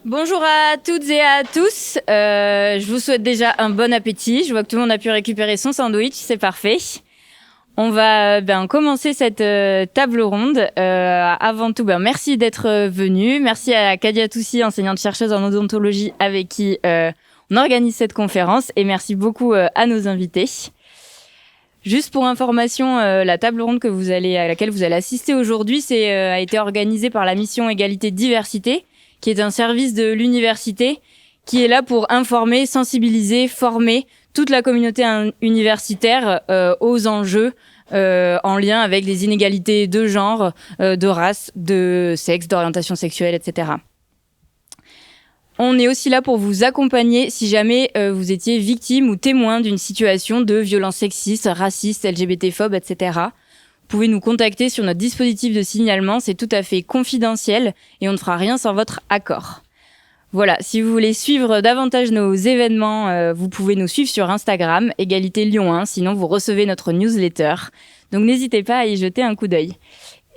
Bonjour à toutes et à tous. Je vous souhaite déjà un bon appétit. Je vois que tout le monde a pu récupérer son sandwich, c'est parfait. On va commencer cette table ronde. Avant tout, merci d'être venus. Merci à Kadia Toussi, enseignante-chercheuse en odontologie, avec qui on organise cette conférence. Et merci beaucoup à nos invités. Juste pour information, la table ronde à laquelle vous allez assister aujourd'hui, a été organisée par la mission Égalité-Diversité, qui est un service de l'université qui est là pour informer, sensibiliser, former toute la communauté universitaire aux enjeux en lien avec les inégalités de genre, de race, de sexe, d'orientation sexuelle, etc. On est aussi là pour vous accompagner si jamais vous étiez victime ou témoin d'une situation de violence sexiste, raciste, LGBT-phobe, etc. Vous pouvez nous contacter sur notre dispositif de signalement, c'est tout à fait confidentiel et on ne fera rien sans votre accord. Voilà, si vous voulez suivre davantage nos événements, vous pouvez nous suivre sur Instagram, Égalité Lyon 1, sinon vous recevez notre newsletter. Donc n'hésitez pas à y jeter un coup d'œil.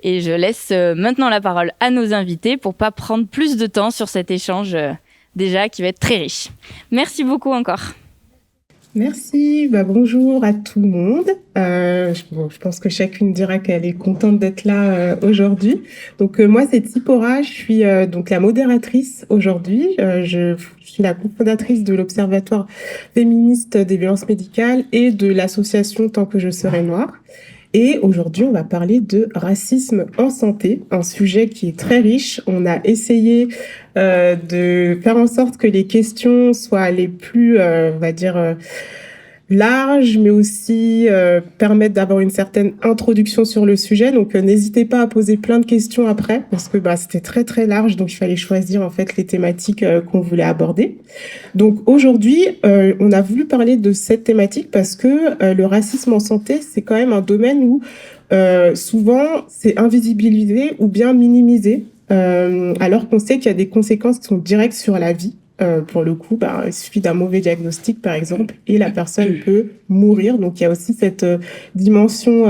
Et je laisse maintenant la parole à nos invités pour pas prendre plus de temps sur cet échange déjà qui va être très riche. Merci beaucoup encore. Merci, bonjour à tout le monde. Je pense que chacune dira qu'elle est contente d'être là aujourd'hui. Donc moi c'est Tsipora, je suis donc la modératrice aujourd'hui. Je suis la cofondatrice de l'Observatoire féministe des violences médicales et de l'association Tant que je serai noire. Et aujourd'hui, on va parler de racisme en santé, un sujet qui est très riche. On a essayé de faire en sorte que les questions soient les plus, larges, mais aussi permettre d'avoir une certaine introduction sur le sujet. Donc, n'hésitez pas à poser plein de questions après, parce que c'était très très large, donc il fallait choisir en fait les thématiques qu'on voulait aborder. Donc aujourd'hui, on a voulu parler de cette thématique parce que le racisme en santé, c'est quand même un domaine où souvent c'est invisibilisé ou bien minimisé, alors qu'on sait qu'il y a des conséquences qui sont directes sur la vie. Pour le coup, il suffit d'un mauvais diagnostic, par exemple, et la personne peut mourir. Donc, il y a aussi cette dimension,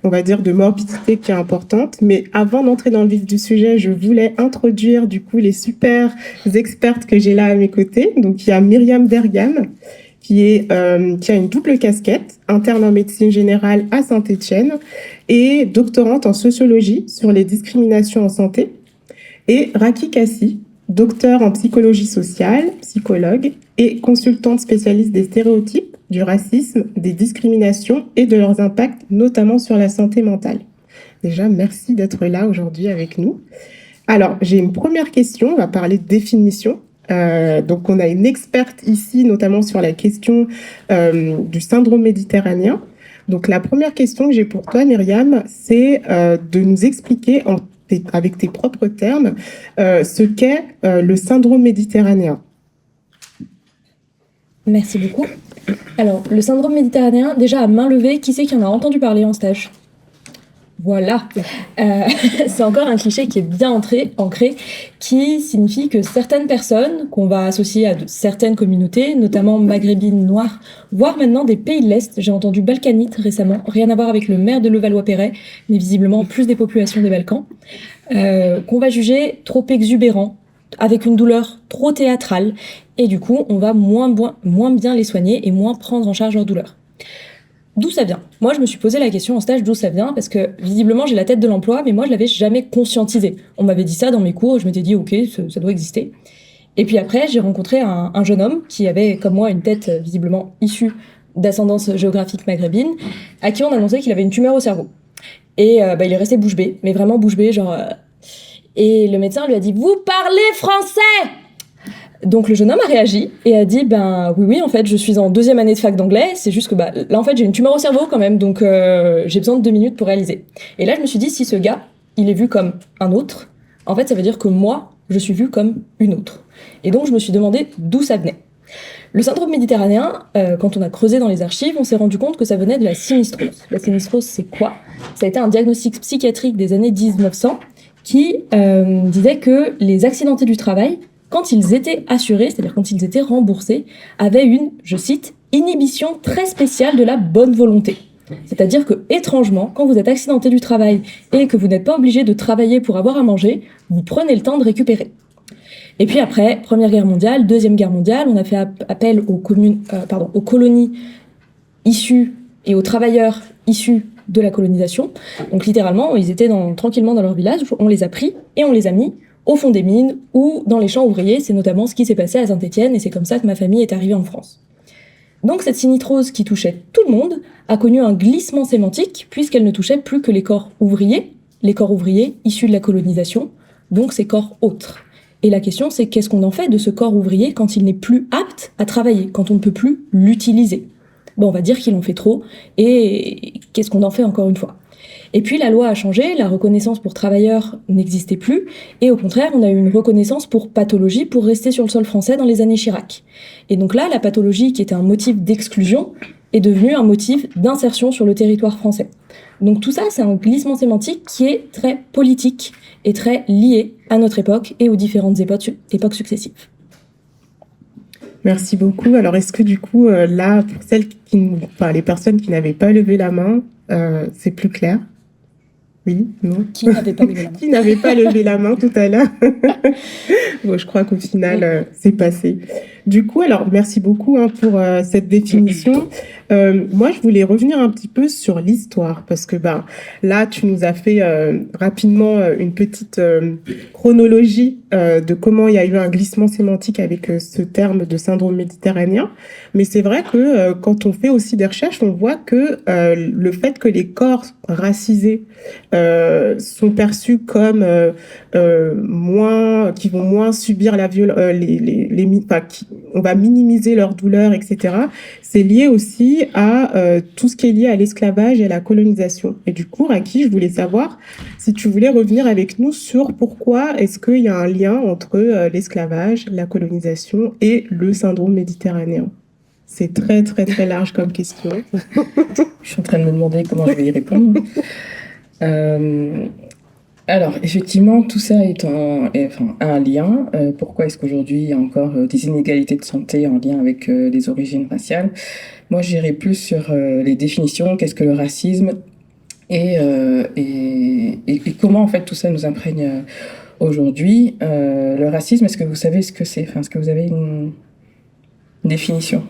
on va dire, de morbidité qui est importante. Mais avant d'entrer dans le vif du sujet, je voulais introduire, du coup, les super expertes que j'ai là à mes côtés. Donc, il y a Myriam Dergan, qui a une double casquette, interne en médecine générale à Saint-Étienne et doctorante en sociologie sur les discriminations en santé. Et Raki Kassi, docteur en psychologie sociale, psychologue et consultante spécialiste des stéréotypes, du racisme, des discriminations et de leurs impacts, notamment sur la santé mentale. Déjà, merci d'être là aujourd'hui avec nous. Alors, j'ai une première question, on va parler de définition. Donc, on a une experte ici, notamment sur la question du syndrome méditerranéen. Donc, la première question que j'ai pour toi, Myriam, c'est de nous expliquer avec tes propres termes, ce qu'est le syndrome méditerranéen. Merci beaucoup. Alors, le syndrome méditerranéen, déjà à main levée, qui c'est qui en a entendu parler en stage ? Voilà. C'est encore un cliché qui est bien ancré, qui signifie que certaines personnes qu'on va associer à certaines communautés, notamment maghrébines, noires, voire maintenant des pays de l'Est, j'ai entendu balkanites récemment, rien à voir avec le maire de Levallois-Perret, mais visiblement plus des populations des Balkans, qu'on va juger trop exubérants, avec une douleur trop théâtrale, et du coup, on va moins bien les soigner et moins prendre en charge leur douleur. D'où ça vient ? Moi, je me suis posé la question en stage d'où ça vient, parce que visiblement, j'ai la tête de l'emploi, mais moi, je l'avais jamais conscientisé. On m'avait dit ça dans mes cours, je m'étais dit, ok, ça doit exister. Et puis après, j'ai rencontré un jeune homme qui avait, comme moi, une tête visiblement issue d'ascendance géographique maghrébine, à qui on annonçait qu'il avait une tumeur au cerveau. Et il est resté bouche bée, mais vraiment bouche bée, genre... Et le médecin lui a dit, vous parlez français ? Donc le jeune homme a réagi et a dit oui en fait je suis en 2e année de fac d'anglais, c'est juste que là en fait j'ai une tumeur au cerveau quand même, donc j'ai besoin de 2 minutes pour réaliser. Et là je me suis dit, si ce gars il est vu comme un autre, en fait ça veut dire que moi je suis vue comme une autre. Et donc je me suis demandé d'où ça venait. Le syndrome méditerranéen, quand on a creusé dans les archives, on s'est rendu compte que ça venait de la sinistrose. La sinistrose, c'est quoi ? Ça a été un diagnostic psychiatrique des années 1900 qui disait que les accidentés du travail, quand ils étaient assurés, c'est-à-dire quand ils étaient remboursés, avaient une, je cite, inhibition très spéciale de la bonne volonté. C'est-à-dire que, étrangement, quand vous êtes accidenté du travail et que vous n'êtes pas obligé de travailler pour avoir à manger, vous prenez le temps de récupérer. Et puis après, Première Guerre mondiale, Deuxième Guerre mondiale, on a fait appel aux colonies issues et aux travailleurs issus de la colonisation. Donc littéralement, ils étaient tranquillement dans leur village, on les a pris et on les a mis au fond des mines ou dans les champs ouvriers. C'est notamment ce qui s'est passé à Saint-Étienne et c'est comme ça que ma famille est arrivée en France. Donc cette sinistrose qui touchait tout le monde a connu un glissement sémantique puisqu'elle ne touchait plus que les corps ouvriers issus de la colonisation, donc ces corps autres. Et la question c'est qu'est-ce qu'on en fait de ce corps ouvrier quand il n'est plus apte à travailler, quand on ne peut plus l'utiliser ? Bon, on va dire qu'il en fait trop, et qu'est-ce qu'on en fait encore une fois ? Et puis la loi a changé, la reconnaissance pour travailleurs n'existait plus, et au contraire, on a eu une reconnaissance pour pathologie pour rester sur le sol français dans les années Chirac. Et donc là, la pathologie qui était un motif d'exclusion est devenue un motif d'insertion sur le territoire français. Donc tout ça, c'est un glissement sémantique qui est très politique et très lié à notre époque et aux différentes époques successives. Merci beaucoup. Alors, est-ce que du coup, là, pour les personnes qui n'avaient pas levé la main, c'est plus clair ? Oui, non. Qui n'avait pas levé la main ? Qui n'avait pas levé la main tout à l'heure. Bon, je crois qu'au final, c'est passé. Du coup, alors, merci beaucoup pour cette définition. Moi, je voulais revenir un petit peu sur l'histoire, parce que là, tu nous as fait rapidement une petite chronologie de comment il y a eu un glissement sémantique avec ce terme de syndrome méditerranéen. Mais c'est vrai que quand on fait aussi des recherches, on voit que le fait que les corps racisés sont perçus comme qui vont moins subir la violence, on va minimiser leur douleur, etc. C'est lié aussi à tout ce qui est lié à l'esclavage et à la colonisation. Et du coup, Raki, je voulais savoir si tu voulais revenir avec nous sur pourquoi est-ce qu'il y a un lien entre l'esclavage, la colonisation et le syndrome méditerranéen. C'est très, très, très large comme question. Je suis en train de me demander comment je vais y répondre. Alors, effectivement, tout ça a un lien. Pourquoi est-ce qu'aujourd'hui, il y a encore des inégalités de santé en lien avec les origines raciales ? Moi, j'irai plus sur les définitions, qu'est-ce que le racisme et comment, en fait, tout ça nous imprègne aujourd'hui. Le racisme, est-ce que vous savez ce que c'est ? Est-ce que vous avez une définition ?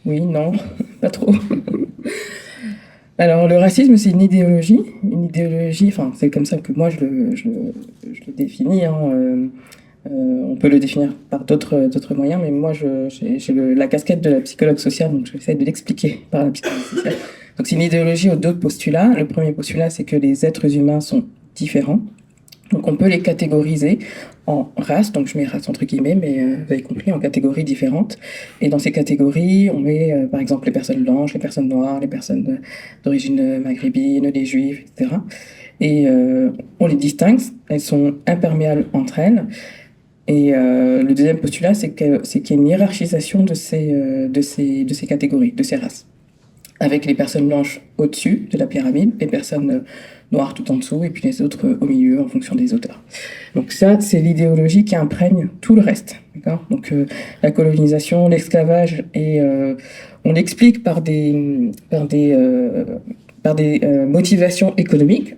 Oui, non, pas trop. Alors, le racisme, c'est une idéologie, c'est comme ça que moi je le définis. On peut le définir par d'autres moyens, mais moi j'ai la casquette de la psychologue sociale, donc j'essaie de l'expliquer par la psychologie sociale. Donc c'est une idéologie aux deux postulats. Le premier postulat, c'est que les êtres humains sont différents. Donc on peut les catégoriser en races, donc je mets race entre guillemets, mais vous avez compris, en catégories différentes. Et dans ces catégories, on met par exemple les personnes blanches, les personnes noires, les personnes d'origine maghrébine, les juifs, etc. Et on les distingue, elles sont imperméables entre elles. Et le deuxième postulat, c'est qu'il y a une hiérarchisation de ces catégories, de ces races, avec les personnes blanches au-dessus de la pyramide, les personnes noires tout en dessous, et puis les autres au milieu, en fonction des auteurs. Donc ça, c'est l'idéologie qui imprègne tout le reste. D'accord ? Donc la colonisation, l'esclavage, et on l'explique par des motivations économiques,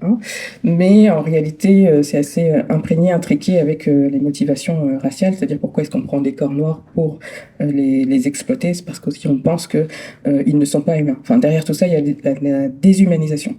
mais en réalité, c'est assez imprégné, intriqué avec les motivations raciales, c'est-à-dire pourquoi est-ce qu'on prend des corps noirs pour les exploiter ? C'est parce qu'aussi on pense qu'ils ne sont pas humains. Enfin, derrière tout ça, il y a la déshumanisation.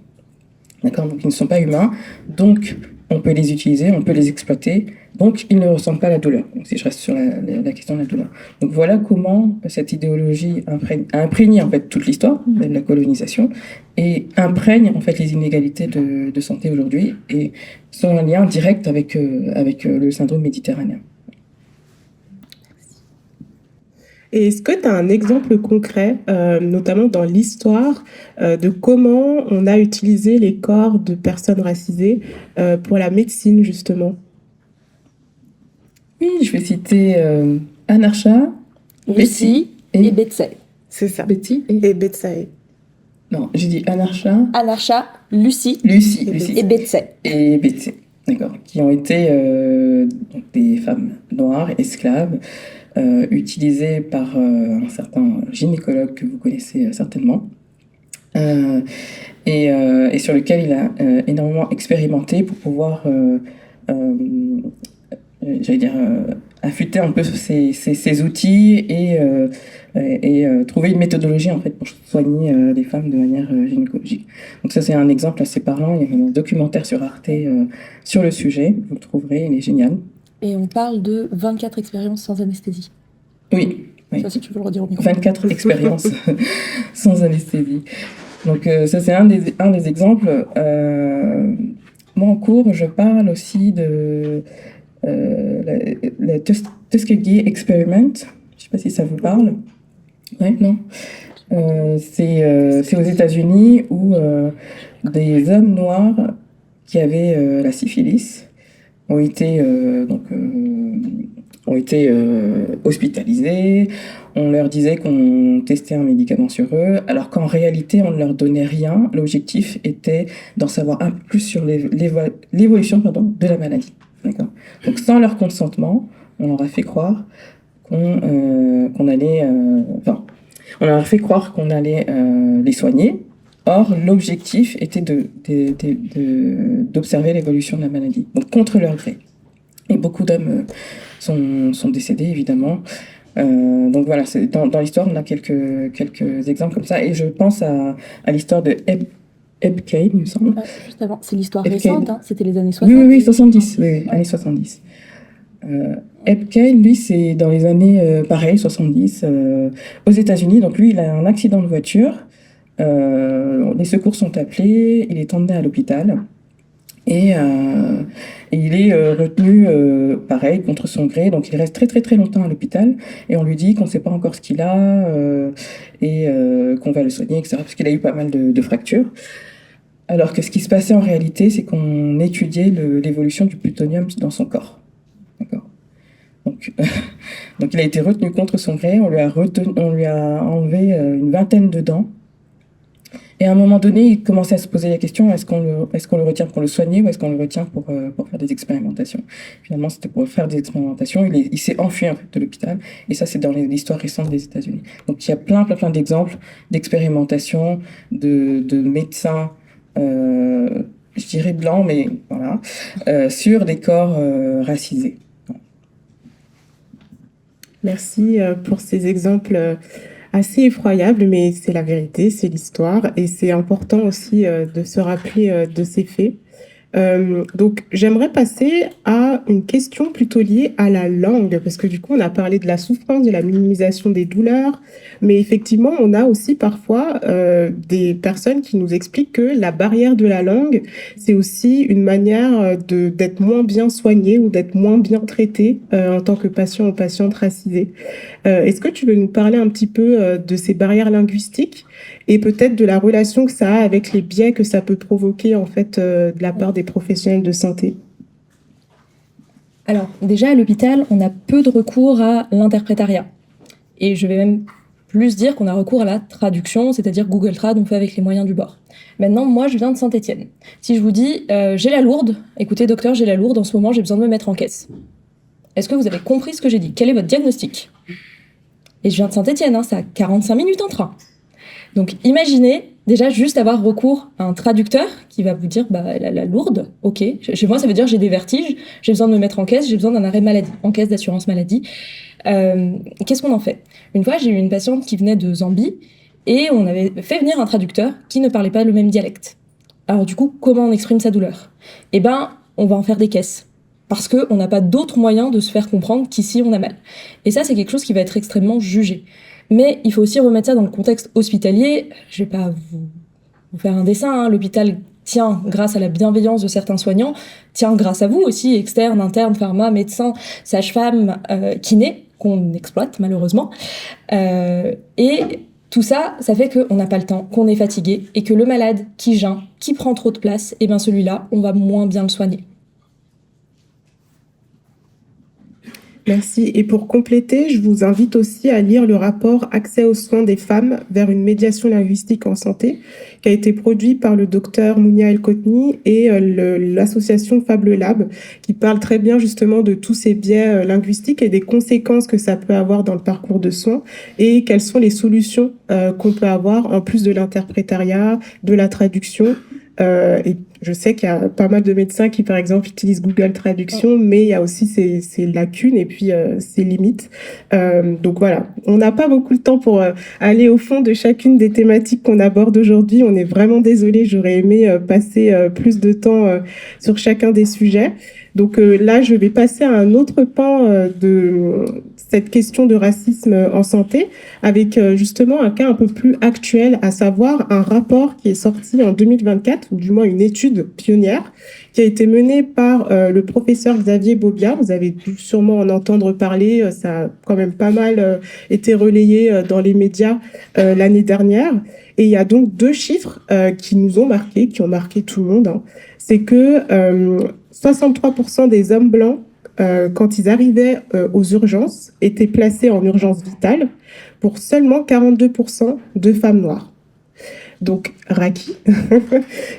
D'accord ? Donc ils ne sont pas humains, donc on peut les utiliser, on peut les exploiter, donc ils ne ressentent pas la douleur. Donc, si je reste sur la question de la douleur. Donc voilà comment cette idéologie a imprégné en fait toute l'histoire de la colonisation et imprègne en fait les inégalités de santé aujourd'hui et sont en lien direct avec le syndrome méditerranéen. Et est-ce que tu as un exemple concret, notamment dans l'histoire, de comment on a utilisé les corps de personnes racisées pour la médecine, justement ? Oui, je vais citer Anarcha, Lucie et Betsay. C'est ça. Betty Et Betsay. Non, j'ai dit Anarcha, Lucie Lucie et Betsay. et Betsy, d'accord, qui ont été donc des femmes noires, esclaves, utilisées par un certain gynécologue que vous connaissez certainement, et sur lequel il a énormément expérimenté pour pouvoir affûter un peu ces outils et trouver une méthodologie en fait pour soigner les femmes de manière gynécologique. Donc ça c'est un exemple assez parlant. Il y a un documentaire sur Arte sur le sujet. Vous le trouverez, il est génial. Et on parle de 24 expériences sans anesthésie. Oui. Ça, si tu veux le redire au micro. 24 expériences sans anesthésie. Donc ça c'est un des exemples. Moi en cours, je parle aussi de la Tuskegee Experiment. Je ne sais pas si ça vous parle. Ouais, non. C'est aux États-Unis où des hommes noirs qui avaient la syphilis ont été hospitalisés. On leur disait qu'on testait un médicament sur eux, alors qu'en réalité, on ne leur donnait rien. L'objectif était d'en savoir un peu plus sur l'évolution de la maladie. D'accord. Donc, sans leur consentement, on leur a fait croire qu'on allait... on leur a fait croire qu'on allait les soigner. Or, l'objectif était d'observer l'évolution de la maladie, donc contre leur gré. Et beaucoup d'hommes sont décédés, évidemment. Donc voilà, dans l'histoire, on a quelques exemples comme ça. Et je pense à l'histoire de Eb Cade, il me semble. Juste avant, c'est l'histoire récente, hein, c'était les années 60. Oui, 70, années 70. Eb Cade, lui, c'est dans les années, 70, aux États-Unis. Donc lui, il a un accident de voiture. Les secours sont appelés, il est emmené à l'hôpital. Et il est retenu, pareil, contre son gré. Donc, il reste très, très, très longtemps à l'hôpital. Et on lui dit qu'on ne sait pas encore ce qu'il a et qu'on va le soigner, etc. Parce qu'il a eu pas mal de fractures. Alors que ce qui se passait en réalité, c'est qu'on étudiait l'évolution du plutonium dans son corps. D'accord. Donc, il a été retenu contre son gré. On lui a enlevé une vingtaine de dents. Et à un moment donné, il commençait à se poser la question, est-ce qu'on le retient pour le soigner ou est-ce qu'on le retient pour faire des expérimentations? Finalement, c'était pour faire des expérimentations. Il s'est enfui en fait, de l'hôpital. Et ça, c'est dans l'histoire récente des États-Unis. Donc, il y a plein d'exemples d'expérimentations, de médecins, je dirais blancs, mais voilà, sur des corps racisés. Merci pour ces exemples assez effroyable, mais c'est la vérité, c'est l'histoire, et c'est important aussi de se rappeler de ces faits. Donc, j'aimerais passer à une question plutôt liée à la langue, parce que du coup, on a parlé de la souffrance, de la minimisation des douleurs, mais effectivement, on a aussi parfois des personnes qui nous expliquent que la barrière de la langue, c'est aussi une manière d'être moins bien soigné ou d'être moins bien traité en tant que patient ou patiente racisée. Est-ce que tu veux nous parler un petit peu de ces barrières linguistiques et peut-être de la relation que ça a avec les biais que ça peut provoquer en fait de la part des professionnels de santé? Alors, déjà à l'hôpital, on a peu de recours à l'interprétariat. Et je vais même plus dire qu'on a recours à la traduction, c'est-à-dire Google Trad, on fait avec les moyens du bord. Maintenant, moi, je viens de Saint-Étienne. Si je vous dis, j'ai la lourde, écoutez docteur, j'ai la lourde, en ce moment, j'ai besoin de me mettre en caisse. Est-ce que vous avez compris ce que j'ai dit? Quel est votre diagnostic? Et je viens de Saint-Étienne, hein, c'est à 45 minutes en train. Donc imaginez déjà juste avoir recours à un traducteur qui va vous dire la lourde, ok. Chez moi ça veut dire j'ai des vertiges, j'ai besoin de me mettre en caisse, j'ai besoin d'un arrêt maladie, en caisse d'assurance maladie. Qu'est-ce qu'on en fait? Une fois j'ai eu une patiente qui venait de Zambie et on avait fait venir un traducteur qui ne parlait pas le même dialecte. Alors du coup comment on exprime sa douleur? Eh ben on va en faire des caisses. Parce qu'on n'a pas d'autre moyen de se faire comprendre qu'ici on a mal. Et ça c'est quelque chose qui va être extrêmement jugé. Mais il faut aussi remettre ça dans le contexte hospitalier. Je vais pas vous faire un dessin, hein. L'hôpital tient grâce à la bienveillance de certains soignants, tient grâce à vous aussi, externes, internes, pharma, médecins, sages-femmes, kinés, qu'on exploite malheureusement. Et tout ça, ça fait qu'on n'a pas le temps, qu'on est fatigué, et que le malade qui geint, qui prend trop de place, eh ben celui-là, on va moins bien le soigner. Merci. Et pour compléter, je vous invite aussi à lire le rapport Accès aux soins des femmes vers une médiation linguistique en santé, qui a été produit par le docteur Mounia El-Kotni et l'association Fable Lab, qui parle très bien justement de tous ces biais linguistiques et des conséquences que ça peut avoir dans le parcours de soins et quelles sont les solutions qu'on peut avoir en plus de l'interprétariat, de la traduction et Je sais qu'il y a pas mal de médecins qui, par exemple, utilisent Google Traduction, mais il y a aussi ces lacunes et puis ces limites. Donc voilà, on n'a pas beaucoup de temps pour aller au fond de chacune des thématiques qu'on aborde aujourd'hui. On est vraiment désolé, j'aurais aimé passer plus de temps sur chacun des sujets. Donc là, je vais passer à un autre pan de cette question de racisme en santé, avec justement un cas un peu plus actuel, à savoir un rapport qui est sorti en 2024, ou du moins une étude pionnière, qui a été menée par le professeur Xavier Beaubien. Vous avez dû sûrement en entendre parler, ça a quand même pas mal été relayé dans les médias l'année dernière. Et il y a donc 2 chiffres qui nous ont marqués, qui ont marqué tout le monde. Hein. C'est que 63% des hommes blancs, quand ils arrivaient aux urgences, étaient placés en urgence vitale pour seulement 42% de femmes noires. Donc, Raki,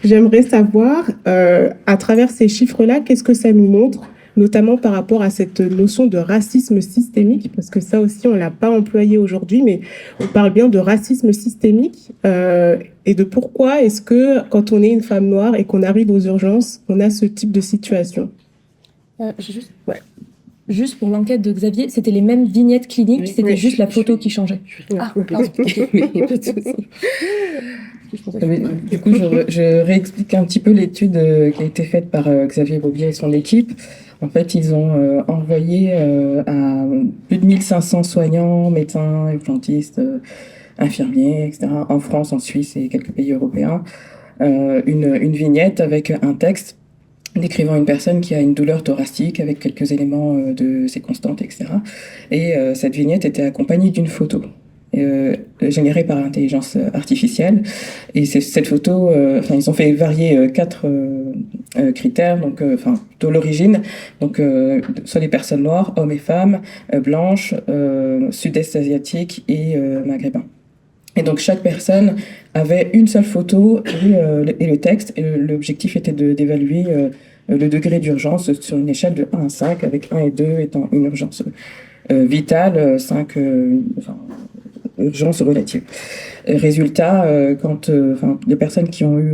j'aimerais savoir, à travers ces chiffres-là, qu'est-ce que ça nous montre, notamment par rapport à cette notion de racisme systémique, parce que ça aussi, on ne l'a pas employé aujourd'hui, mais on parle bien de racisme systémique, et de pourquoi est-ce que, quand on est une femme noire et qu'on arrive aux urgences, on a ce type de situation. Juste pour l'enquête de Xavier, c'était les mêmes vignettes cliniques, c'était juste la photo qui changeait. Du coup, je réexplique un petit peu l'étude qui a été faite par Xavier Beaubien et son équipe. En fait, ils ont envoyé à plus de 1500 soignants, médecins, urgentistes, infirmiers, etc., en France, en Suisse et quelques pays européens, une vignette avec un texte décrivant une personne qui a une douleur thoracique avec quelques éléments de ses constantes, etc. Et cette vignette était accompagnée d'une photo générée par intelligence artificielle. Et cette photo, ils ont fait varier 4 critères, donc de l'origine, donc soit les personnes noires, hommes et femmes, blanches, sud-est asiatiques et maghrébins. Et donc chaque personne avait une seule photo et le texte, et l'objectif était d'évaluer le degré d'urgence sur une échelle de 1 à 5, avec 1 et 2 étant une urgence vitale, 5 urgence relative. Résultat, quand les personnes qui ont eu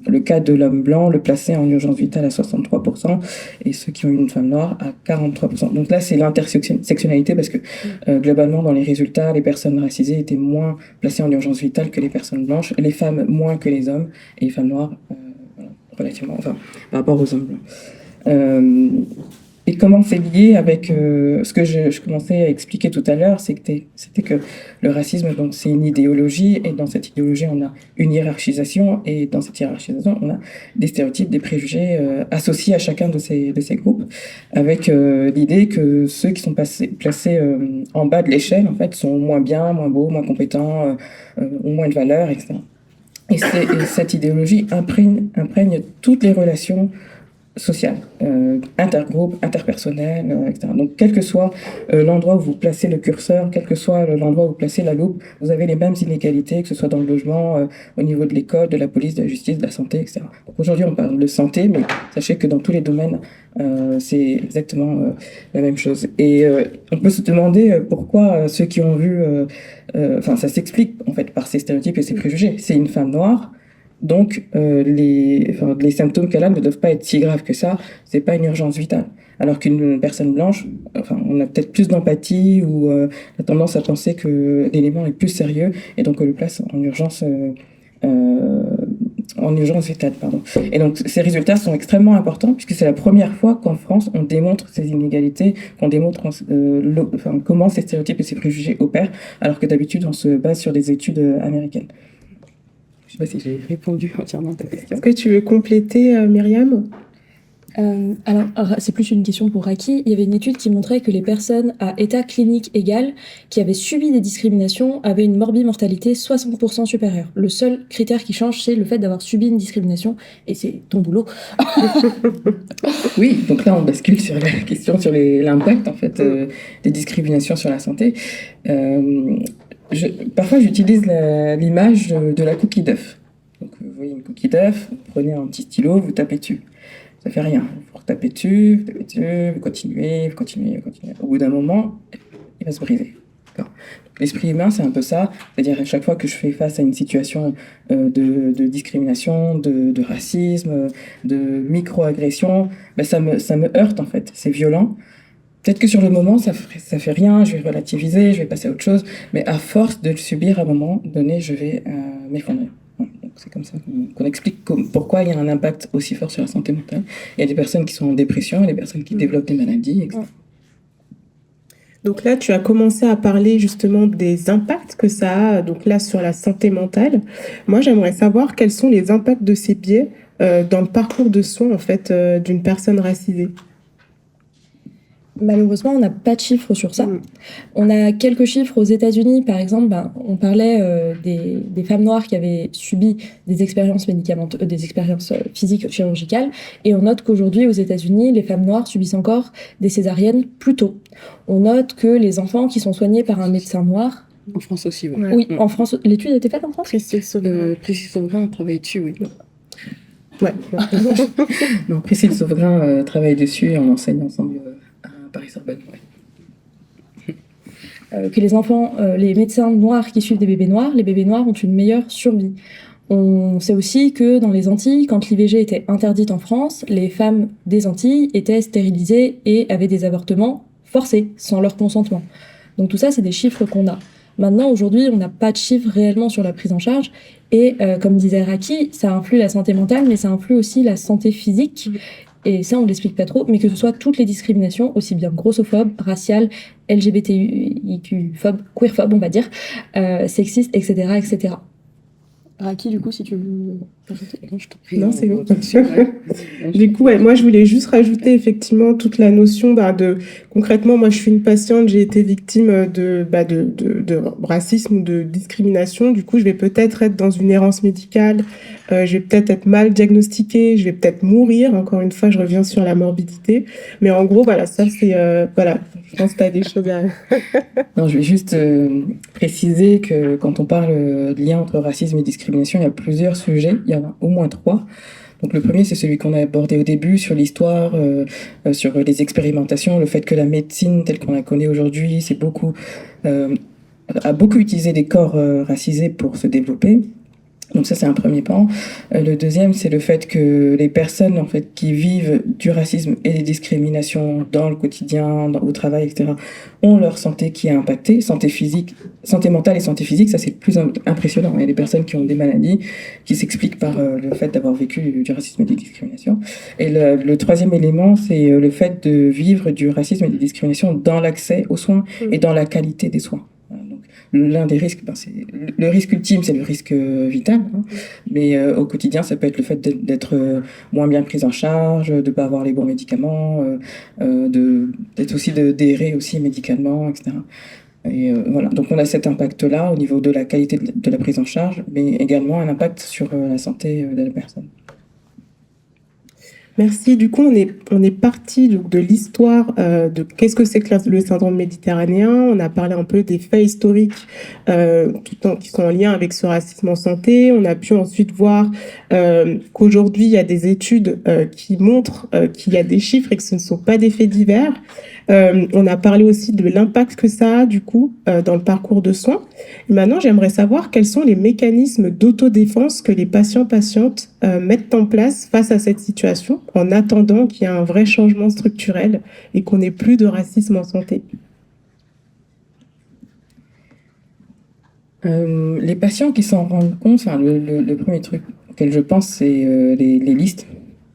le cas de l'homme blanc le plaçaient en urgence vitale à 63% et ceux qui ont eu une femme noire à 43%. Donc là, c'est l'intersectionnalité parce que globalement, dans les résultats, les personnes racisées étaient moins placées en urgence vitale que les personnes blanches, les femmes moins que les hommes et les femmes noires relativement, par rapport aux hommes blancs. Et comment c'est lié avec ce que je commençais à expliquer tout à l'heure, c'était que le racisme, donc, c'est une idéologie, et dans cette idéologie, on a une hiérarchisation, et dans cette hiérarchisation, on a des stéréotypes, des préjugés associés à chacun de ces groupes, avec l'idée que ceux qui sont placés en bas de l'échelle, en fait, sont moins bien, moins beaux, moins compétents, ont moins de valeur, etc. Et cette idéologie imprègne toutes les relations sociales, intergroupes, interpersonnelles, etc. Donc, quel que soit l'endroit où vous placez le curseur, quel que soit l'endroit où vous placez la loupe, vous avez les mêmes inégalités, que ce soit dans le logement, au niveau de l'école, de la police, de la justice, de la santé, etc. Donc, aujourd'hui, on parle de santé, mais sachez que dans tous les domaines, c'est exactement la même chose. Et on peut se demander pourquoi ceux qui ont vu... ça s'explique, en fait, par ces stéréotypes et ces préjugés. C'est une femme noire, donc les symptômes qu'elle a ne doivent pas être si graves que ça, c'est pas une urgence vitale. Alors qu'une personne blanche, on a peut-être plus d'empathie ou la tendance à penser que l'élément est plus sérieux et donc on le place en urgence vitale, pardon. Et donc ces résultats sont extrêmement importants puisque c'est la première fois qu'en France on démontre ces inégalités, qu'on démontre comment ces stéréotypes et ces préjugés opèrent, alors que d'habitude on se base sur des études américaines. Je ne sais pas si j'ai répondu entièrement à ta question. Est-ce que tu veux compléter, Myriam ? Alors, c'est plus une question pour Raki. Il y avait une étude qui montrait que les personnes à état clinique égal qui avaient subi des discriminations avaient une morbimortalité 60% supérieure. Le seul critère qui change, c'est le fait d'avoir subi une discrimination, et c'est ton boulot. Oui, donc là, on bascule sur la question sur l'impact, en fait, des discriminations sur la santé. Parfois, j'utilise l'image de la coquille d'œuf. Donc, vous voyez une coquille d'œuf, vous prenez un petit stylo, vous tapez dessus. Ça fait rien. Vous retapez dessus, vous continuez. Au bout d'un moment, il va se briser. L'esprit humain, c'est un peu ça. C'est-à-dire, à chaque fois que je fais face à une situation de discrimination, de racisme, de micro-agression, ben ça me heurte, en fait. C'est violent. Peut-être que sur le moment, ça fait rien, je vais relativiser, je vais passer à autre chose. Mais à force de le subir, à un moment donné, je vais m'effondrer. Donc c'est comme ça qu'on explique pourquoi il y a un impact aussi fort sur la santé mentale. Il y a des personnes qui sont en dépression, il y a des personnes qui développent des maladies, etc. Donc là, tu as commencé à parler justement des impacts que ça a, donc là, sur la santé mentale. Moi, j'aimerais savoir quels sont les impacts de ces biais dans le parcours de soins, en fait, d'une personne racisée. Malheureusement, on n'a pas de chiffres sur ça. On a quelques chiffres aux États-Unis, par exemple. On parlait des femmes noires qui avaient subi des expériences des expériences physiques chirurgicales, et on note qu'aujourd'hui, aux États-Unis, les femmes noires subissent encore des césariennes plus tôt. On note que les enfants qui sont soignés par un médecin noir. En France aussi, oui. Oui, en France. L'étude a été faite en France ? Priscille Sauvegrain a travaillé dessus, oui. Ouais. Non, Priscille Sauvegrain travaille dessus et on enseigne ensemble à Paris-Sorbonne. Ouais. Que les enfants, les médecins noirs qui suivent des bébés noirs, les bébés noirs ont une meilleure survie. On sait aussi que dans les Antilles, quand l'IVG était interdite en France, les femmes des Antilles étaient stérilisées et avaient des avortements forcés, sans leur consentement. Donc tout ça, c'est des chiffres qu'on a. Maintenant, aujourd'hui, on n'a pas de chiffres réellement sur la prise en charge. Et comme disait Raki, ça influe la santé mentale, mais ça influe aussi la santé physique. Et ça, on ne l'explique pas trop, mais que ce soit toutes les discriminations, aussi bien grossophobes, raciales, LGBTIQ-phobes, queerphobes, on va dire, sexistes, etc., etc. Raki, du coup, si tu veux rajouter. Non, je t'en prie. Non, c'est bon. Du coup, moi, je voulais juste rajouter effectivement toute la notion de... Concrètement, moi, je suis une patiente, j'ai été victime de racisme ou de discrimination. Du coup, je vais peut-être être dans une errance médicale, je vais peut-être être mal diagnostiquée, je vais peut-être mourir. Encore une fois, je reviens sur la morbidité. Mais en gros, voilà, ça, c'est... voilà, je pense que tu as des choses à... Non, je vais juste préciser que quand on parle de lien entre racisme et discrimination, il y a plusieurs sujets. Il y en a au moins 3. Donc le premier, c'est celui qu'on a abordé au début sur l'histoire, sur les expérimentations, le fait que la médecine telle qu'on la connaît aujourd'hui, a beaucoup utilisé des corps racisés pour se développer. Donc ça, c'est un premier pan. Le deuxième, c'est le fait que les personnes en fait qui vivent du racisme et des discriminations dans le quotidien, au travail, etc., ont leur santé qui est impactée, santé physique, santé mentale et santé physique. Ça, c'est le plus impressionnant. Il y a des personnes qui ont des maladies qui s'expliquent par le fait d'avoir vécu du racisme et des discriminations. Et le troisième élément, c'est le fait de vivre du racisme et des discriminations dans l'accès aux soins et dans la qualité des soins. L'un des risques, c'est le risque ultime, c'est le risque vital, hein. Mais au quotidien, ça peut être le fait d'être moins bien pris en charge, de pas avoir les bons médicaments, d'être aussi d'errer aussi médicalement, etc. Et voilà. Donc on a cet impact-là au niveau de la qualité de la prise en charge, mais également un impact sur la santé de la personne. Merci. Du coup, on est parti de l'histoire de qu'est-ce que c'est que le syndrome méditerranéen. On a parlé un peu des faits historiques qui sont en lien avec ce racisme en santé. On a pu ensuite voir qu'aujourd'hui, il y a des études qui montrent qu'il y a des chiffres et que ce ne sont pas des faits divers. On a parlé aussi de l'impact que ça a, du coup, dans le parcours de soins. Et maintenant, j'aimerais savoir quels sont les mécanismes d'autodéfense que les patients-patientes mettent en place face à cette situation, en attendant qu'il y ait un vrai changement structurel et qu'on n'ait plus de racisme en santé. Les patients qui s'en rendent compte, le premier truc auquel je pense, c'est les listes.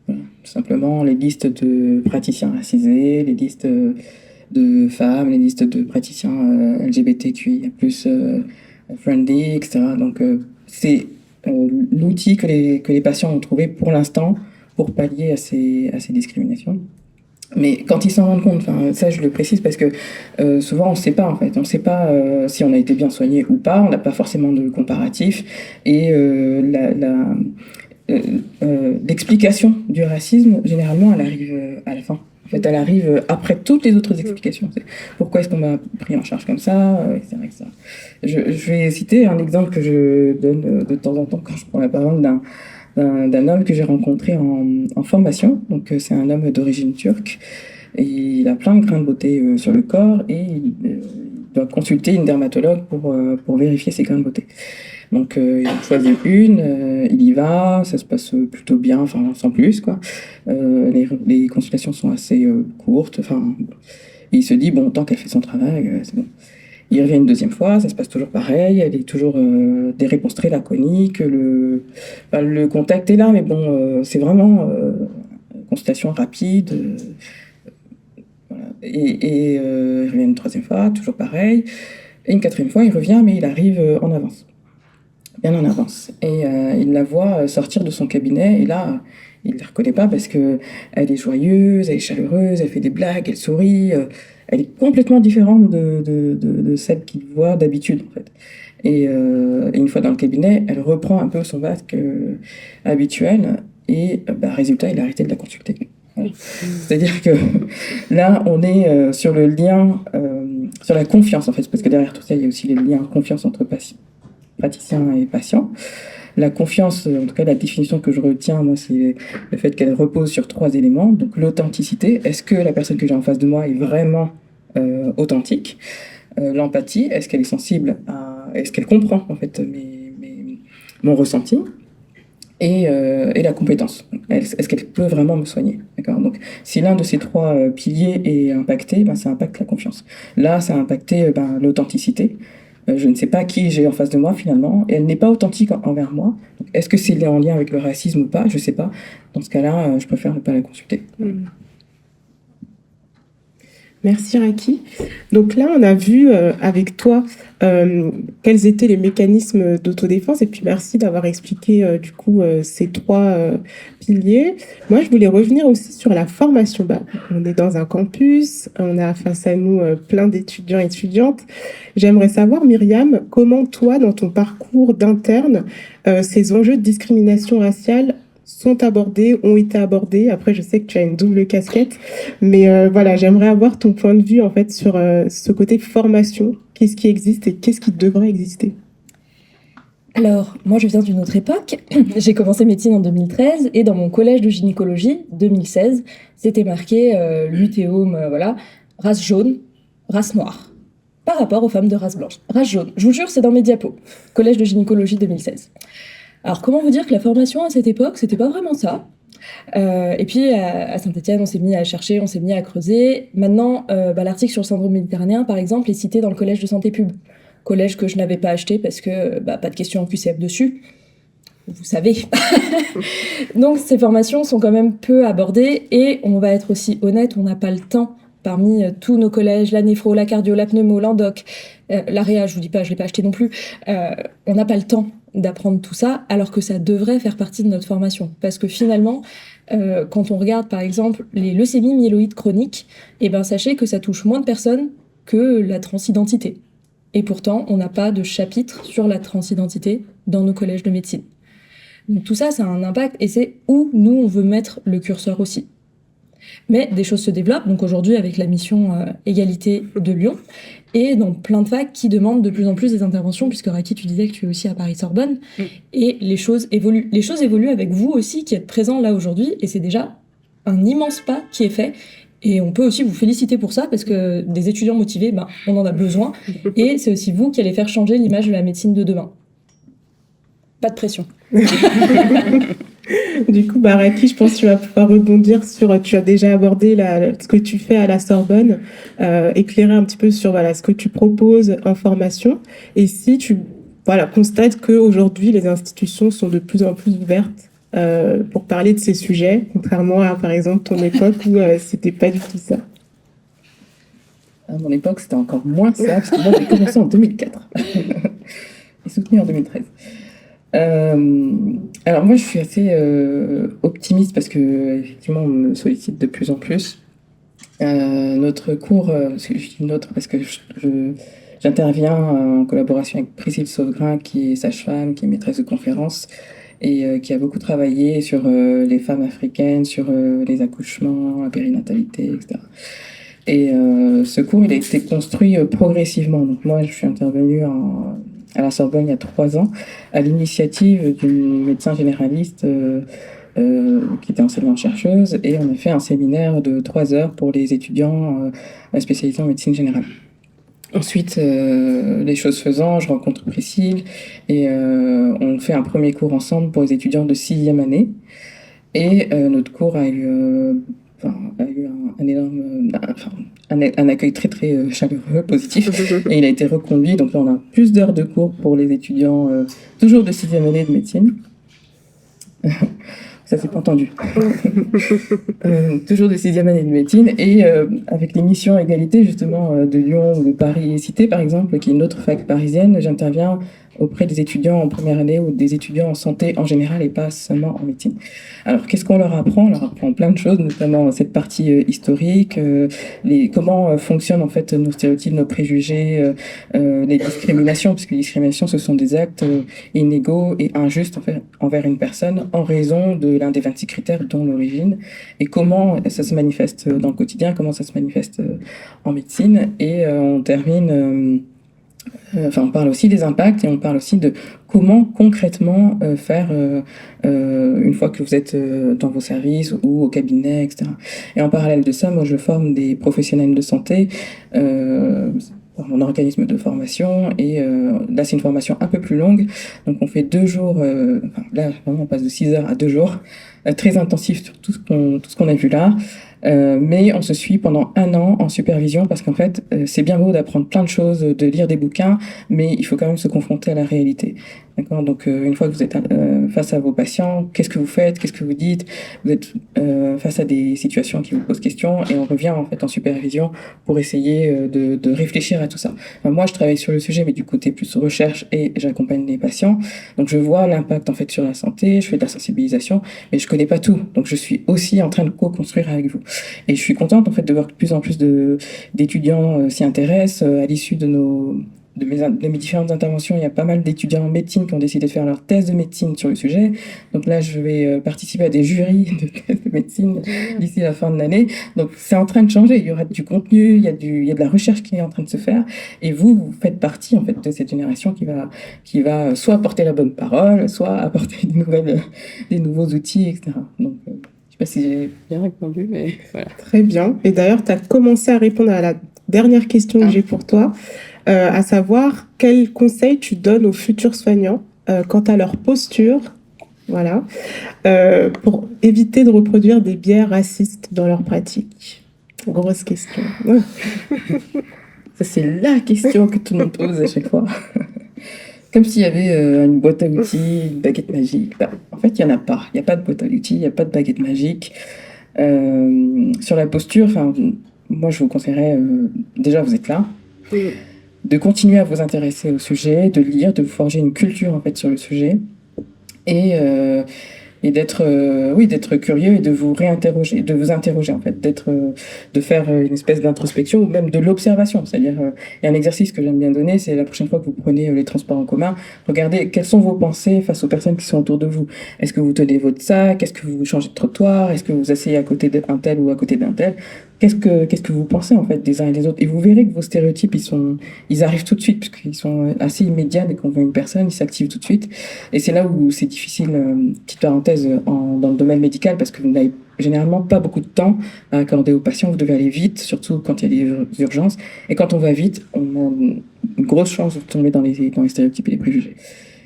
Tout simplement, les listes de praticiens racisés, les listes de femmes, les listes de praticiens LGBTQIA+, friendly, etc. Donc, c'est l'outil que les patients ont trouvé pour l'instant pour pallier à ces discriminations. Mais quand ils s'en rendent compte, ça je le précise parce que souvent on ne sait pas en fait, on ne sait pas si on a été bien soigné ou pas, on n'a pas forcément de comparatif et l'explication du racisme, généralement, elle arrive à la fin. En fait, elle arrive après toutes les autres explications. C'est pourquoi est-ce qu'on m'a pris en charge comme ça, etc., etc. Je vais citer un exemple que je donne de temps en temps quand je prends la parole d'un homme que j'ai rencontré en formation. Donc, c'est un homme d'origine turque. Et il a plein de grains de beauté sur le corps et doit consulter une dermatologue pour vérifier ses grains de beauté. Donc, il en choisit une, il y va, ça se passe plutôt bien, enfin, sans plus, quoi. Les consultations sont assez courtes, enfin, il se dit, bon, tant qu'elle fait son travail, c'est bon. Il revient une deuxième fois, ça se passe toujours pareil, elle est toujours des réponses très laconiques, le contact est là, mais bon, c'est vraiment consultation rapide. Voilà. Et il revient une troisième fois, toujours pareil. Et une quatrième fois, il revient, mais il arrive en avance. Bien en avance. Et il la voit sortir de son cabinet, et là, il ne la reconnaît pas parce qu'elle est joyeuse, elle est chaleureuse, elle fait des blagues, elle sourit. Elle est complètement différente de celle qu'il voit d'habitude, en fait. Et une fois dans le cabinet, elle reprend un peu son masque habituel, et résultat, il a arrêté de la consulter. Voilà. C'est-à-dire que là, on est sur le lien, sur la confiance, en fait, parce que derrière tout ça, il y a aussi les liens de confiance entre praticien et patient. La confiance, en tout cas la définition que je retiens, moi, c'est le fait qu'elle repose sur 3 éléments. Donc l'authenticité, est-ce que la personne que j'ai en face de moi est vraiment authentique? L'empathie, est-ce qu'elle est sensible est-ce qu'elle comprend en fait mon ressenti? Et la compétence, est-ce qu'elle peut vraiment me soigner? D'accord. Donc si l'un de ces 3 piliers est impacté, ça impacte la confiance. Là, ça a impacté l'authenticité. Je ne sais pas qui j'ai en face de moi finalement, et elle n'est pas authentique envers moi. Donc, est-ce que c'est en lien avec le racisme ou pas? Je ne sais pas. Dans ce cas-là, je préfère ne pas la consulter. Merci Raki. Donc là, on a vu avec toi quels étaient les mécanismes d'autodéfense, et puis merci d'avoir expliqué du coup ces 3 piliers. Moi, je voulais revenir aussi sur la formation. On est dans un campus, on a face à nous plein d'étudiants et étudiantes. J'aimerais savoir, Myriam, comment toi, dans ton parcours d'interne, ces enjeux de discrimination raciale ont été abordés. Après, je sais que tu as une double casquette, mais voilà, j'aimerais avoir ton point de vue en fait sur ce côté formation. Qu'est-ce qui existe et qu'est-ce qui devrait exister? Alors, moi, je viens d'une autre époque. J'ai commencé médecine en 2013 et dans mon collège de gynécologie, 2016, c'était marqué lutéome, voilà, race jaune, race noire, par rapport aux femmes de race blanche. Race jaune, je vous jure, c'est dans mes diapos. Collège de gynécologie 2016. Alors, comment vous dire que la formation à cette époque, c'était pas vraiment ça. Et puis, à Saint-Étienne, on s'est mis à chercher, on s'est mis à creuser. Maintenant, l'article sur le syndrome méditerranéen, par exemple, est cité dans le collège de santé pub. Collège que je n'avais pas acheté parce que pas de questions en QCF dessus. Vous savez. Donc, ces formations sont quand même peu abordées et on va être aussi honnête, on n'a pas le temps. Parmi tous nos collèges, la néphro, la cardio, la pneumo, l'endoc, la réa, je vous dis pas, je l'ai pas acheté non plus. On n'a pas le temps d'apprendre tout ça, alors que ça devrait faire partie de notre formation. Parce que finalement, quand on regarde par exemple les leucémies myéloïdes chroniques, sachez que ça touche moins de personnes que la transidentité. Et pourtant, on n'a pas de chapitre sur la transidentité dans nos collèges de médecine. Donc tout ça, ça a un impact et c'est où nous, on veut mettre le curseur aussi. Mais des choses se développent, donc aujourd'hui avec la mission Égalité de Lyon, et dans plein de facs qui demandent de plus en plus des interventions, puisque Raki, tu disais que tu es aussi à Paris-Sorbonne, et les choses évoluent. Les choses évoluent avec vous aussi, qui êtes présents là aujourd'hui, et c'est déjà un immense pas qui est fait. Et on peut aussi vous féliciter pour ça, parce que des étudiants motivés, on en a besoin, et c'est aussi vous qui allez faire changer l'image de la médecine de demain. Pas de pression. Du coup, Raki, je pense que tu vas pouvoir rebondir sur, tu as déjà abordé ce que tu fais à la Sorbonne, éclairer un petit peu sur ce que tu proposes en formation, et si tu constates qu'aujourd'hui, les institutions sont de plus en plus ouvertes pour parler de ces sujets, contrairement à, par exemple, ton époque où c'était pas du tout ça. À mon époque, c'était encore moins ça, parce que moi, j'ai commencé en 2004 et soutenu en 2013. Alors moi je suis assez optimiste parce que effectivement on me sollicite de plus en plus. Notre cours, je dis notre parce que j'interviens en collaboration avec Priscille Sauvegrin qui est sage-femme, qui est maîtresse de conférence et qui a beaucoup travaillé sur les femmes africaines, sur les accouchements, la périnatalité, etc. Et ce cours il a été construit progressivement. Donc moi je suis intervenue à la Sorbonne il y a 3 ans, à l'initiative d'une médecin généraliste qui était enseignante-chercheuse, et on a fait un séminaire de 3 heures pour les étudiants spécialisés en médecine générale. Ensuite, les choses faisant, je rencontre Priscille et on fait un premier cours ensemble pour les étudiants de 6e année. Et notre cours a eu un énorme, un accueil très très chaleureux, positif, et il a été reconduit. Donc là, on a plus d'heures de cours pour les étudiants, toujours de 6e année de médecine. Ça s'est pas entendu. Toujours de 6e année de médecine, et avec les missions égalité justement de Lyon ou de Paris Cité par exemple, qui est une autre fac parisienne, j'interviens auprès des étudiants en première année ou des étudiants en santé en général et pas seulement en médecine. Alors qu'est-ce qu'on leur apprend? On leur apprend plein de choses, notamment cette partie historique, comment fonctionnent en fait nos stéréotypes, nos préjugés, les discriminations, puisque les discriminations ce sont des actes inégaux et injustes en fait, envers une personne en raison de l'un des 26 critères dont l'origine, et comment ça se manifeste dans le quotidien, comment ça se manifeste en médecine, et on termine... on parle aussi des impacts et on parle aussi de comment concrètement faire une fois que vous êtes dans vos services ou au cabinet, etc. Et en parallèle de ça, moi je forme des professionnels de santé par mon organisme de formation, et là c'est une formation un peu plus longue, donc on fait 2 jours, là vraiment on passe de 6 heures à 2 jours, très intensif sur tout ce qu'on a vu là. Mais on se suit pendant 1 an en supervision, parce qu'en fait, c'est bien beau d'apprendre plein de choses, de lire des bouquins, mais il faut quand même se confronter à la réalité. D'accord? Donc, une fois que vous êtes face à vos patients, qu'est-ce que vous faites? Qu'est-ce que vous dites? Vous êtes face à des situations qui vous posent question, et on revient en fait en supervision pour essayer de réfléchir à tout ça. Enfin, moi, je travaille sur le sujet, mais du côté plus recherche, et j'accompagne les patients. Donc, je vois l'impact en fait sur la santé, je fais de la sensibilisation, mais je connais pas tout. Donc, je suis aussi en train de co-construire avec vous. Et je suis contente en fait de voir que de plus en plus d'étudiants s'y intéressent. À l'issue de mes différentes interventions, il y a pas mal d'étudiants en médecine qui ont décidé de faire leur thèse de médecine sur le sujet. Donc là, je vais participer à des jurys de thèse de médecine d'ici la fin de l'année. Donc c'est en train de changer. Il y aura du contenu, il y a de la recherche qui est en train de se faire. Et vous faites partie en fait de cette génération qui va soit apporter la bonne parole, soit apporter des nouveaux outils, etc. Donc je sais pas si j'ai bien répondu, mais voilà. Très bien. Et d'ailleurs, tu as commencé à répondre à la dernière question que j'ai pour toi, à savoir quels conseils tu donnes aux futurs soignants quant à leur posture, voilà, pour éviter de reproduire des biais racistes dans leur pratique. Grosse question. Ça, c'est la question que tout le monde pose à chaque fois. Comme s'il y avait une boîte à outils, une baguette magique. Bah, en fait, il n'y en a pas. Il n'y a pas de boîte à outils, il n'y a pas de baguette magique. Sur la posture, moi, je vous conseillerais, déjà, vous êtes là, de continuer à vous intéresser au sujet, de lire, de vous forger une culture, en fait, sur le sujet. Et d'être curieux et de vous réinterroger, de vous interroger en fait, de faire une espèce d'introspection ou même de l'observation. C'est-à-dire, il y a un exercice que j'aime bien donner, c'est la prochaine fois que vous prenez les transports en commun, regardez quelles sont vos pensées face aux personnes qui sont autour de vous. Est-ce que vous tenez votre sac? Est-ce que vous changez de trottoir? Est-ce que vous asseyez à côté d'un tel ou à côté d'un tel? Qu'est-ce que vous pensez en fait des uns et des autres? Et vous verrez que vos stéréotypes ils arrivent tout de suite, puisqu'ils sont assez immédiats. Dès qu'on voit une personne, ils s'activent tout de suite. Et c'est là où c'est difficile, petite parenthèse, dans le domaine médical, parce que vous n'avez généralement pas beaucoup de temps à accorder aux patients. Vous devez aller vite, surtout quand il y a des urgences. Et quand on va vite, on a une grosse chance de tomber dans les stéréotypes et les préjugés.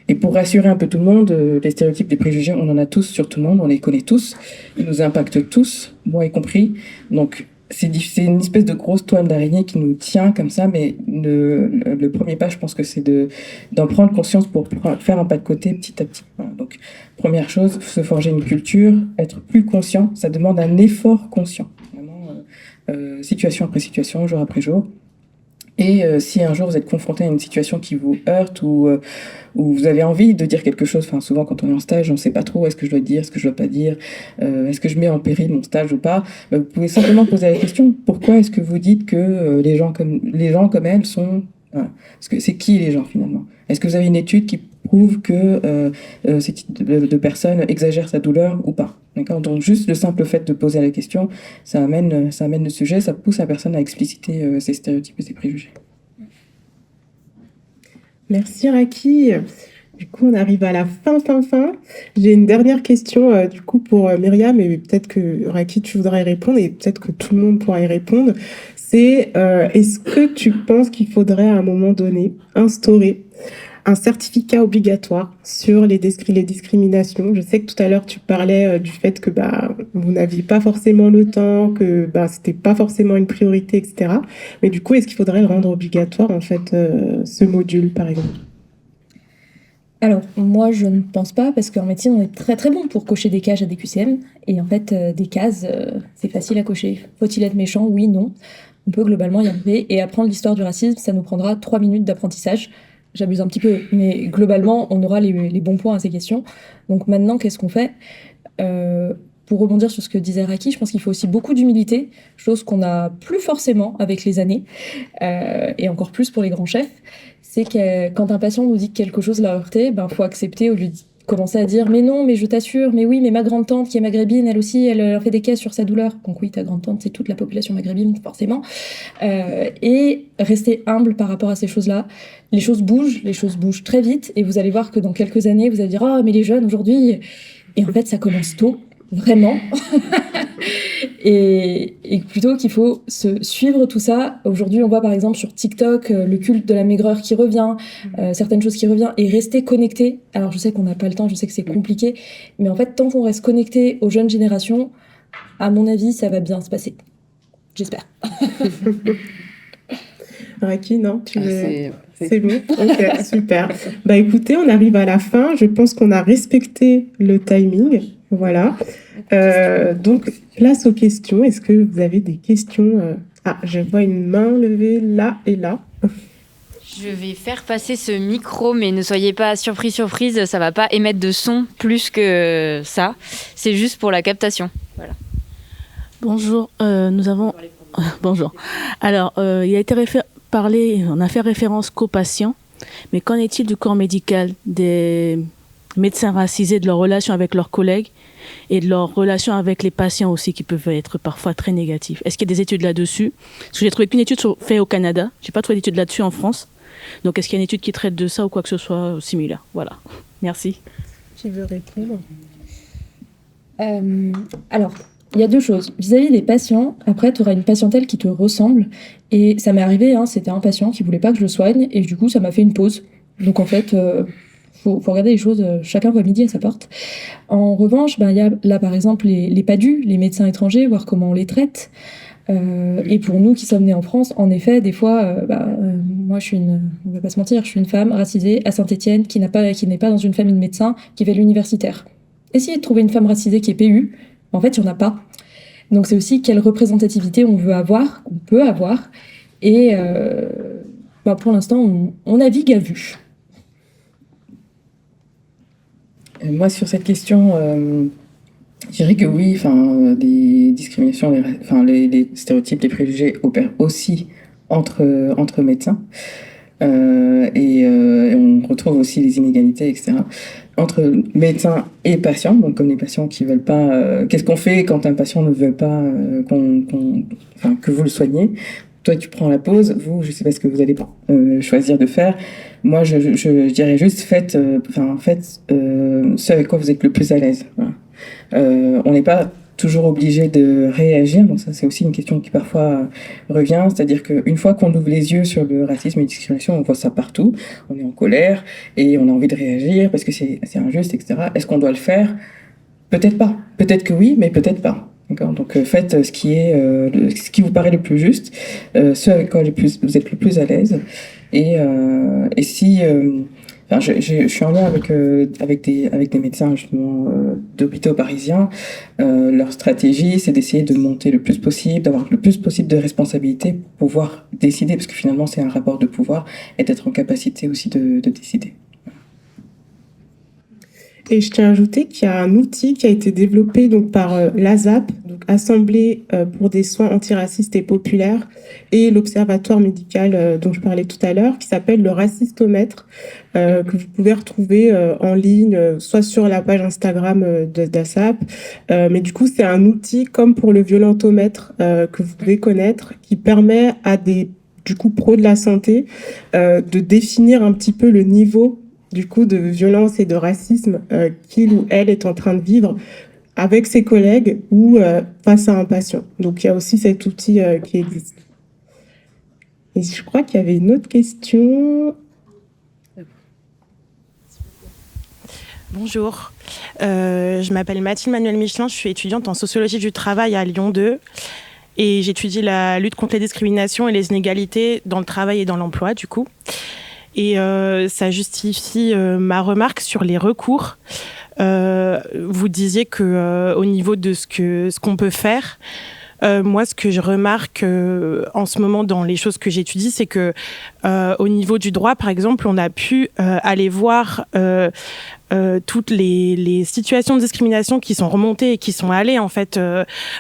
Et pour rassurer un peu tout le monde, les stéréotypes, les préjugés, on en a tous sur tout le monde, on les connaît tous, ils nous impactent tous, moi y compris. Donc c'est une espèce de grosse toile d'araignée qui nous tient comme ça, mais le premier pas, je pense que c'est d'en prendre conscience pour faire un pas de côté petit à petit. Voilà. Donc, première chose, se forger une culture, être plus conscient, ça demande un effort conscient, vraiment, situation après situation, jour après jour. Et si un jour vous êtes confronté à une situation qui vous heurte ou vous avez envie de dire quelque chose, enfin souvent quand on est en stage, on ne sait pas trop est-ce que je dois dire, est-ce que je dois pas dire, est-ce que je mets en péril mon stage ou pas, vous pouvez simplement poser la question, pourquoi est-ce que vous dites que les gens comme elles sont... Voilà. Parce que c'est qui les gens finalement? Est-ce que vous avez une étude qui prouve que ce type de personne exagère sa douleur ou pas? D'accord? Donc juste le simple fait de poser la question, ça amène le sujet, ça pousse la personne à expliciter ses stéréotypes et ses préjugés. Merci Raki. Du coup, on arrive à la fin. J'ai une dernière question du coup pour Myriam, et peut-être que Raki, tu voudrais y répondre, et peut-être que tout le monde pourra y répondre. c'est est-ce que tu penses qu'il faudrait à un moment donné instaurer un certificat obligatoire sur les discriminations? Je sais que tout à l'heure tu parlais du fait que vous n'aviez pas forcément le temps, que c'était pas forcément une priorité, etc. Mais du coup, est-ce qu'il faudrait le rendre obligatoire en fait ce module par exemple? Alors, moi, je ne pense pas, parce qu'en médecine, on est très très bon pour cocher des cases à des QCM. Et en fait, des cases, c'est facile à cocher. Faut-il être méchant? Oui, non. On peut globalement y arriver. Et apprendre l'histoire du racisme, ça nous prendra 3 minutes d'apprentissage. J'abuse un petit peu, mais globalement, on aura les bons points à ces questions. Donc maintenant, qu'est-ce qu'on fait? Pour rebondir sur ce que disait Raki, je pense qu'il faut aussi beaucoup d'humilité, chose qu'on n'a plus forcément avec les années, et encore plus pour les grands chefs. C'est que quand un patient nous dit que quelque chose l'a heurté, faut accepter au lieu de commencer à dire « mais non, mais je t'assure, mais oui, mais ma grande-tante qui est maghrébine, elle aussi, elle fait des caisses sur sa douleur ». Donc oui, ta grande-tante, c'est toute la population maghrébine, forcément. Et rester humble par rapport à ces choses-là. Les choses bougent très vite, et vous allez voir que dans quelques années, vous allez dire « ah, mais les jeunes aujourd'hui ». Et en fait, ça commence tôt, vraiment. et plutôt qu'il faut se suivre tout ça. Aujourd'hui, on voit par exemple sur TikTok le culte de la maigreur qui revient, certaines choses qui reviennent, et rester connecté. Alors je sais qu'on n'a pas le temps, je sais que c'est compliqué, mais en fait, tant qu'on reste connecté aux jeunes générations, à mon avis, ça va bien se passer. J'espère. Raki, non, c'est bon. Ok, super. Écoutez, on arrive à la fin. Je pense qu'on a respecté le timing. Voilà. Donc, place aux questions. Est-ce que vous avez des questions? Ah, je vois une main levée là et là. Je vais faire passer ce micro, mais ne soyez pas surprise, ça va pas émettre de son plus que ça. C'est juste pour la captation. Voilà. Bonjour, Bonjour. Alors, il a été on a fait référence qu'aux patients, mais qu'en est-il du corps médical, des médecins racisés, de leur relation avec leurs collègues et de leur relation avec les patients aussi, qui peuvent être parfois très négatifs? Est-ce qu'il y a des études là-dessus? Parce que j'ai trouvé qu'une étude faite au Canada, j'ai pas trouvé d'étude là-dessus en France. Donc est-ce qu'il y a une étude qui traite de ça ou quoi que ce soit similaire? Voilà, merci. Qui veut répondre? Alors, il y a deux choses. Vis-à-vis des patients, après, tu auras une patientèle qui te ressemble. Et ça m'est arrivé, c'était un patient qui voulait pas que je le soigne, et du coup, ça m'a fait une pause. Donc en fait, faut regarder les choses, chacun voit midi à sa porte. En revanche, il y a là, par exemple, les PADU, les médecins étrangers, voir comment on les traite. Et pour nous qui sommes nés en France, en effet, des fois, moi, on va pas se mentir, je suis une femme racisée à Saint-Étienne qui n'est pas dans une famille de médecins, qui fait l'universitaire. Essayez de trouver une femme racisée qui est PU. En fait, il n'y en a pas. Donc, c'est aussi quelle représentativité on peut avoir. Et pour l'instant, on navigue à vue. Moi, sur cette question, je dirais que oui, des discriminations, les stéréotypes, les préjugés opèrent aussi entre médecins. Et on retrouve aussi les inégalités, etc. Entre médecins et patients, donc comme les patients qui veulent pas... qu'est-ce qu'on fait quand un patient ne veut pas que vous le soignez? Toi, tu prends la pause. Vous, je sais pas ce que vous allez choisir de faire. Moi, je dirais juste faites ce avec quoi vous êtes le plus à l'aise. Voilà. On n'est pas toujours obligé de réagir, donc ça c'est aussi une question qui parfois revient, c'est-à-dire qu'une fois qu'on ouvre les yeux sur le racisme et la discrimination, on voit ça partout, on est en colère et on a envie de réagir parce que c'est injuste, etc. Est-ce qu'on doit le faire? Peut-être pas, peut-être que oui, mais peut-être pas. D'accord. Donc faites ce qui vous paraît le plus juste, ce avec quoi vous êtes le plus à l'aise, et si je suis en lien avec des médecins justement d'hôpitaux parisiens. Leur stratégie, c'est d'essayer de monter le plus possible, d'avoir le plus possible de responsabilités pour pouvoir décider, parce que finalement c'est un rapport de pouvoir, et d'être en capacité aussi de décider. Et je tiens à ajouter qu'il y a un outil qui a été développé donc par l'ASAP, donc Assemblée pour des soins antiracistes et populaires, et l'Observatoire médical dont je parlais tout à l'heure, qui s'appelle le racistomètre, que vous pouvez retrouver en ligne, soit sur la page Instagram d'ASAP, mais du coup c'est un outil comme pour le violentomètre que vous pouvez connaître, qui permet à des pros de la santé de définir un petit peu le niveau de violence et de racisme qu'il ou elle est en train de vivre avec ses collègues ou face à un patient. Donc, il y a aussi cet outil qui existe. Et je crois qu'il y avait une autre question. Bonjour, je m'appelle Mathilde Manuel Michelin, je suis étudiante en sociologie du travail à Lyon 2 et j'étudie la lutte contre les discriminations et les inégalités dans le travail et dans l'emploi du coup. Et ça justifie ma remarque sur les recours. Vous disiez que au niveau de ce qu'on peut faire, moi, ce que je remarque en ce moment dans les choses que j'étudie, c'est que au niveau du droit, par exemple, on a pu aller voir toutes les situations de discrimination qui sont remontées et qui sont allées en fait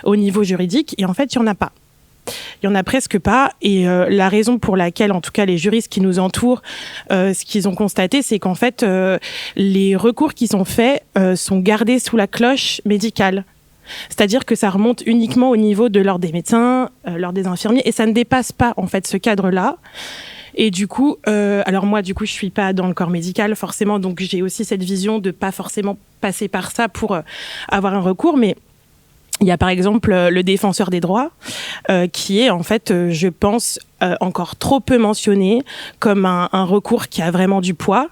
au niveau juridique. Et en fait, il y en a pas. Il y en a presque pas. Et la raison pour laquelle, en tout cas, les juristes qui nous entourent, ce qu'ils ont constaté, c'est qu'en fait, les recours qui sont faits sont gardés sous la cloche médicale. C'est-à-dire que ça remonte uniquement au niveau de l'ordre des médecins, l'ordre des infirmiers, et ça ne dépasse pas en fait ce cadre-là. Et du coup, alors moi, du coup, je suis pas dans le corps médical forcément, donc j'ai aussi cette vision de pas forcément passer par ça pour avoir un recours, mais il y a par exemple le défenseur des droits qui est en fait, je pense, encore trop peu mentionné comme un recours qui a vraiment du poids.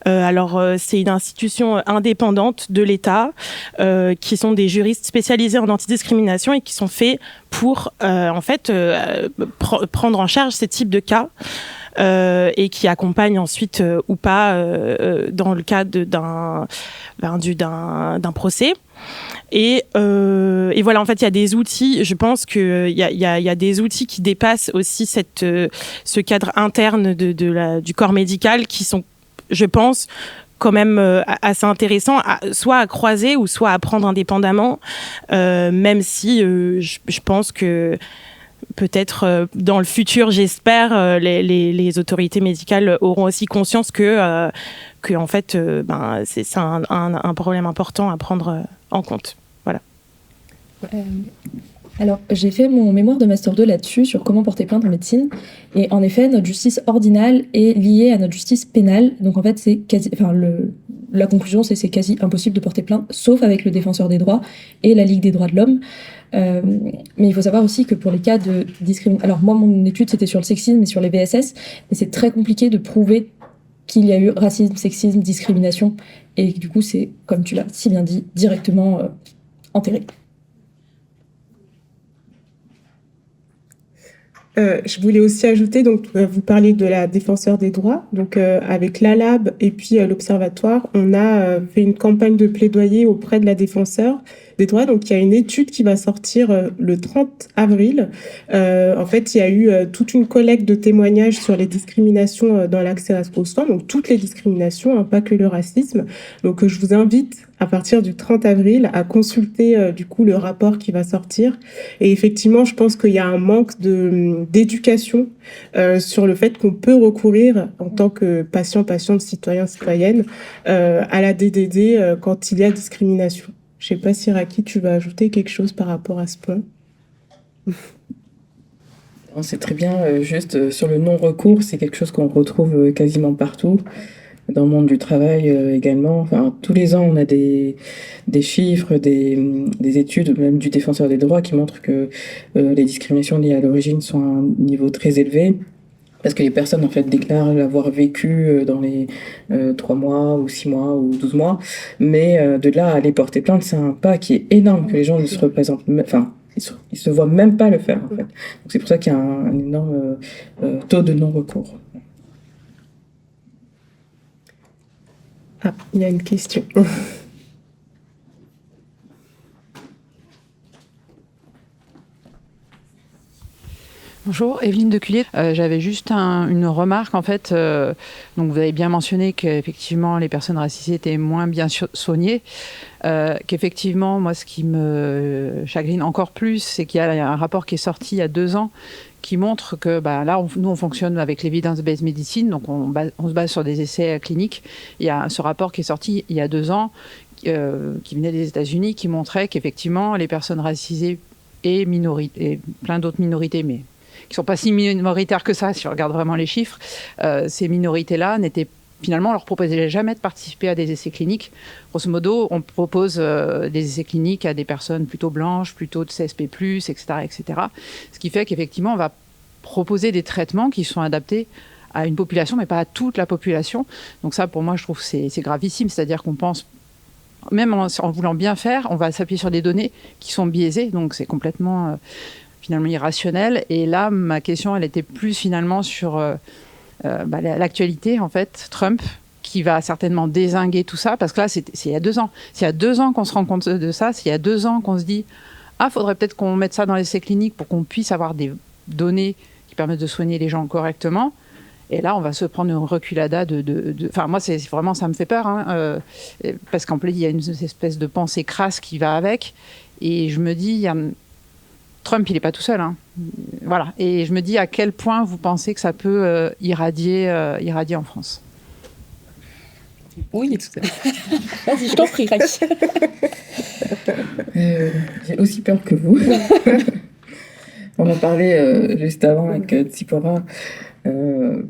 Alors c'est une institution indépendante de l'État qui sont des juristes spécialisés en antidiscrimination et qui sont faits pour en fait prendre en charge ces types de cas. Et qui accompagne ensuite ou pas dans le cadre d'un procès. Et voilà, en fait, il y a des outils. Je pense qu'il y a des outils qui dépassent aussi ce cadre interne du corps médical qui sont, je pense, quand même assez intéressants, soit à croiser ou soit à prendre indépendamment, même si je pense que peut-être dans le futur, j'espère, les autorités médicales auront aussi conscience que en fait, c'est un problème important à prendre en compte. Voilà. Alors, j'ai fait mon mémoire de Master 2 là-dessus, sur comment porter plainte en médecine. Et en effet, notre justice ordinale est liée à notre justice pénale. Donc en fait, la conclusion, c'est quasi impossible de porter plainte, sauf avec le Défenseur des droits et la Ligue des droits de l'homme. Mais il faut savoir aussi que pour les cas de discrimination... Alors moi, mon étude, c'était sur le sexisme et sur les VSS, mais c'est très compliqué de prouver qu'il y a eu racisme, sexisme, discrimination. Et du coup, c'est, comme tu l'as si bien dit, directement enterré. Je voulais aussi ajouter, donc vous parlez de la défenseur des droits, donc avec l'ALAB et puis l'Observatoire, on a fait une campagne de plaidoyer auprès de la défenseur des droits. Donc il y a une étude qui va sortir le 30 avril. En fait, il y a eu toute une collecte de témoignages sur les discriminations dans l'accès aux soins, donc toutes les discriminations, hein, pas que le racisme. Donc je vous invite à partir du 30 avril à consulter du coup le rapport qui va sortir. Et effectivement, je pense qu'il y a un manque d'éducation sur le fait qu'on peut recourir en tant que patiente, citoyen, citoyenne à la DDD quand il y a discrimination. Je sais pas si Raki, tu vas ajouter quelque chose par rapport à ce point. C'est très bien, juste sur le non-recours, c'est quelque chose qu'on retrouve quasiment partout. Dans le monde du travail également. Enfin, tous les ans, on a des chiffres, des études, même du Défenseur des droits, qui montrent que les discriminations liées à l'origine sont à un niveau très élevé. Parce que les personnes, en fait, déclarent l'avoir vécu dans les 3 mois, ou 6 mois, ou 12 mois. Mais de là à aller porter plainte, c'est un pas qui est énorme, que les gens ne se représentent... Enfin, ils se voient même pas le faire, en fait. Donc c'est pour ça qu'il y a un énorme taux de non-recours. Ah, il y a une question. Bonjour, Evelyne Decullier. J'avais juste une remarque en fait. Donc vous avez bien mentionné qu'effectivement les personnes racisées étaient moins bien soignées. Qu'effectivement, moi ce qui me chagrine encore plus, c'est qu'il y a un rapport qui est sorti il y a 2 ans qui montre que là, nous on fonctionne avec l'evidence-based medicine, donc on se base sur des essais cliniques. Il y a ce rapport qui est sorti il y a 2 ans qui venait des États-Unis, qui montrait qu'effectivement les personnes racisées et plein d'autres minorités, mais qui ne sont pas si minoritaires que ça, si on regarde vraiment les chiffres, ces minorités-là finalement, on leur proposait jamais de participer à des essais cliniques. Grosso modo, on propose des essais cliniques à des personnes plutôt blanches, plutôt de CSP+, etc., etc. Ce qui fait qu'effectivement, on va proposer des traitements qui sont adaptés à une population, mais pas à toute la population. Donc ça, pour moi, je trouve que c'est gravissime. C'est-à-dire qu'on pense, même en voulant bien faire, on va s'appuyer sur des données qui sont biaisées. Donc c'est complètement, finalement, irrationnel. Et là, ma question, elle était plus finalement sur l'actualité, en fait, Trump, qui va certainement dézinguer tout ça. Parce que là, c'est il y a 2 ans. C'est il y a 2 ans qu'on se rend compte de ça. C'est il y a 2 ans qu'on se dit, faudrait peut-être qu'on mette ça dans les essais cliniques pour qu'on puisse avoir des données qui permettent de soigner les gens correctement. Et là, on va se prendre une reculada Enfin, moi, c'est vraiment, ça me fait peur, hein, parce qu'en plus, il y a une espèce de pensée crasse qui va avec. Et je me dis, Trump, il n'est pas tout seul. Hein. Voilà. Et je me dis à quel point vous pensez que ça peut irradier en France. Oui, tout à fait. Vas-y, je t'en prie, Raïs. J'ai aussi peur que vous. On en parlait juste avant avec Tsipora.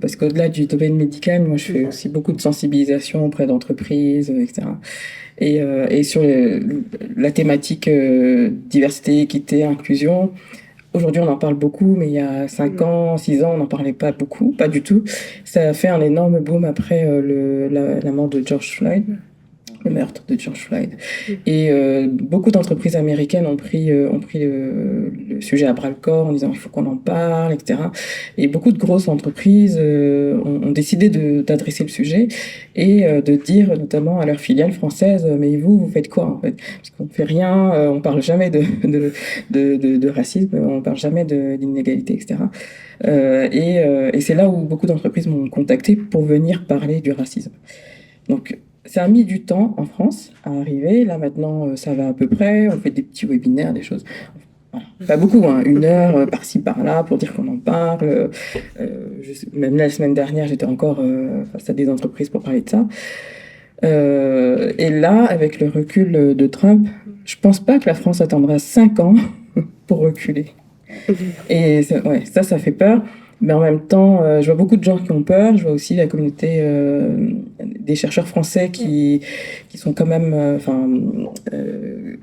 Parce qu'au-delà du domaine médical, moi je fais aussi beaucoup de sensibilisation auprès d'entreprises, etc. Et sur la thématique diversité, équité, inclusion, aujourd'hui on en parle beaucoup, mais il y a 5 ans, 6 ans, on n'en parlait pas beaucoup, pas du tout. Ça a fait un énorme boom après la mort de George Floyd. Le meurtre de George Floyd. Et beaucoup d'entreprises américaines ont pris le sujet à bras-le-corps en disant il faut qu'on en parle, etc. Et beaucoup de grosses entreprises ont décidé d'adresser le sujet et de dire notamment à leurs filiales françaises mais vous faites quoi en fait? Parce qu'on fait rien, on parle jamais de racisme, on parle jamais d'inégalité, etc. Et c'est là où beaucoup d'entreprises m'ont contacté pour venir parler du racisme. Donc ça a mis du temps en France à arriver. Là, maintenant, ça va à peu près. On fait des petits webinaires, des choses. Voilà. Pas beaucoup, hein. 1 heure par-ci, par-là pour dire qu'on en parle. Même la semaine dernière, j'étais encore face à des entreprises pour parler de ça. Et là, avec le recul de Trump, je pense pas que la France attendra 5 ans pour reculer. Et ça fait peur. Mais en même temps, je vois beaucoup de gens qui ont peur. Je vois aussi la communauté des chercheurs français qui sont quand même,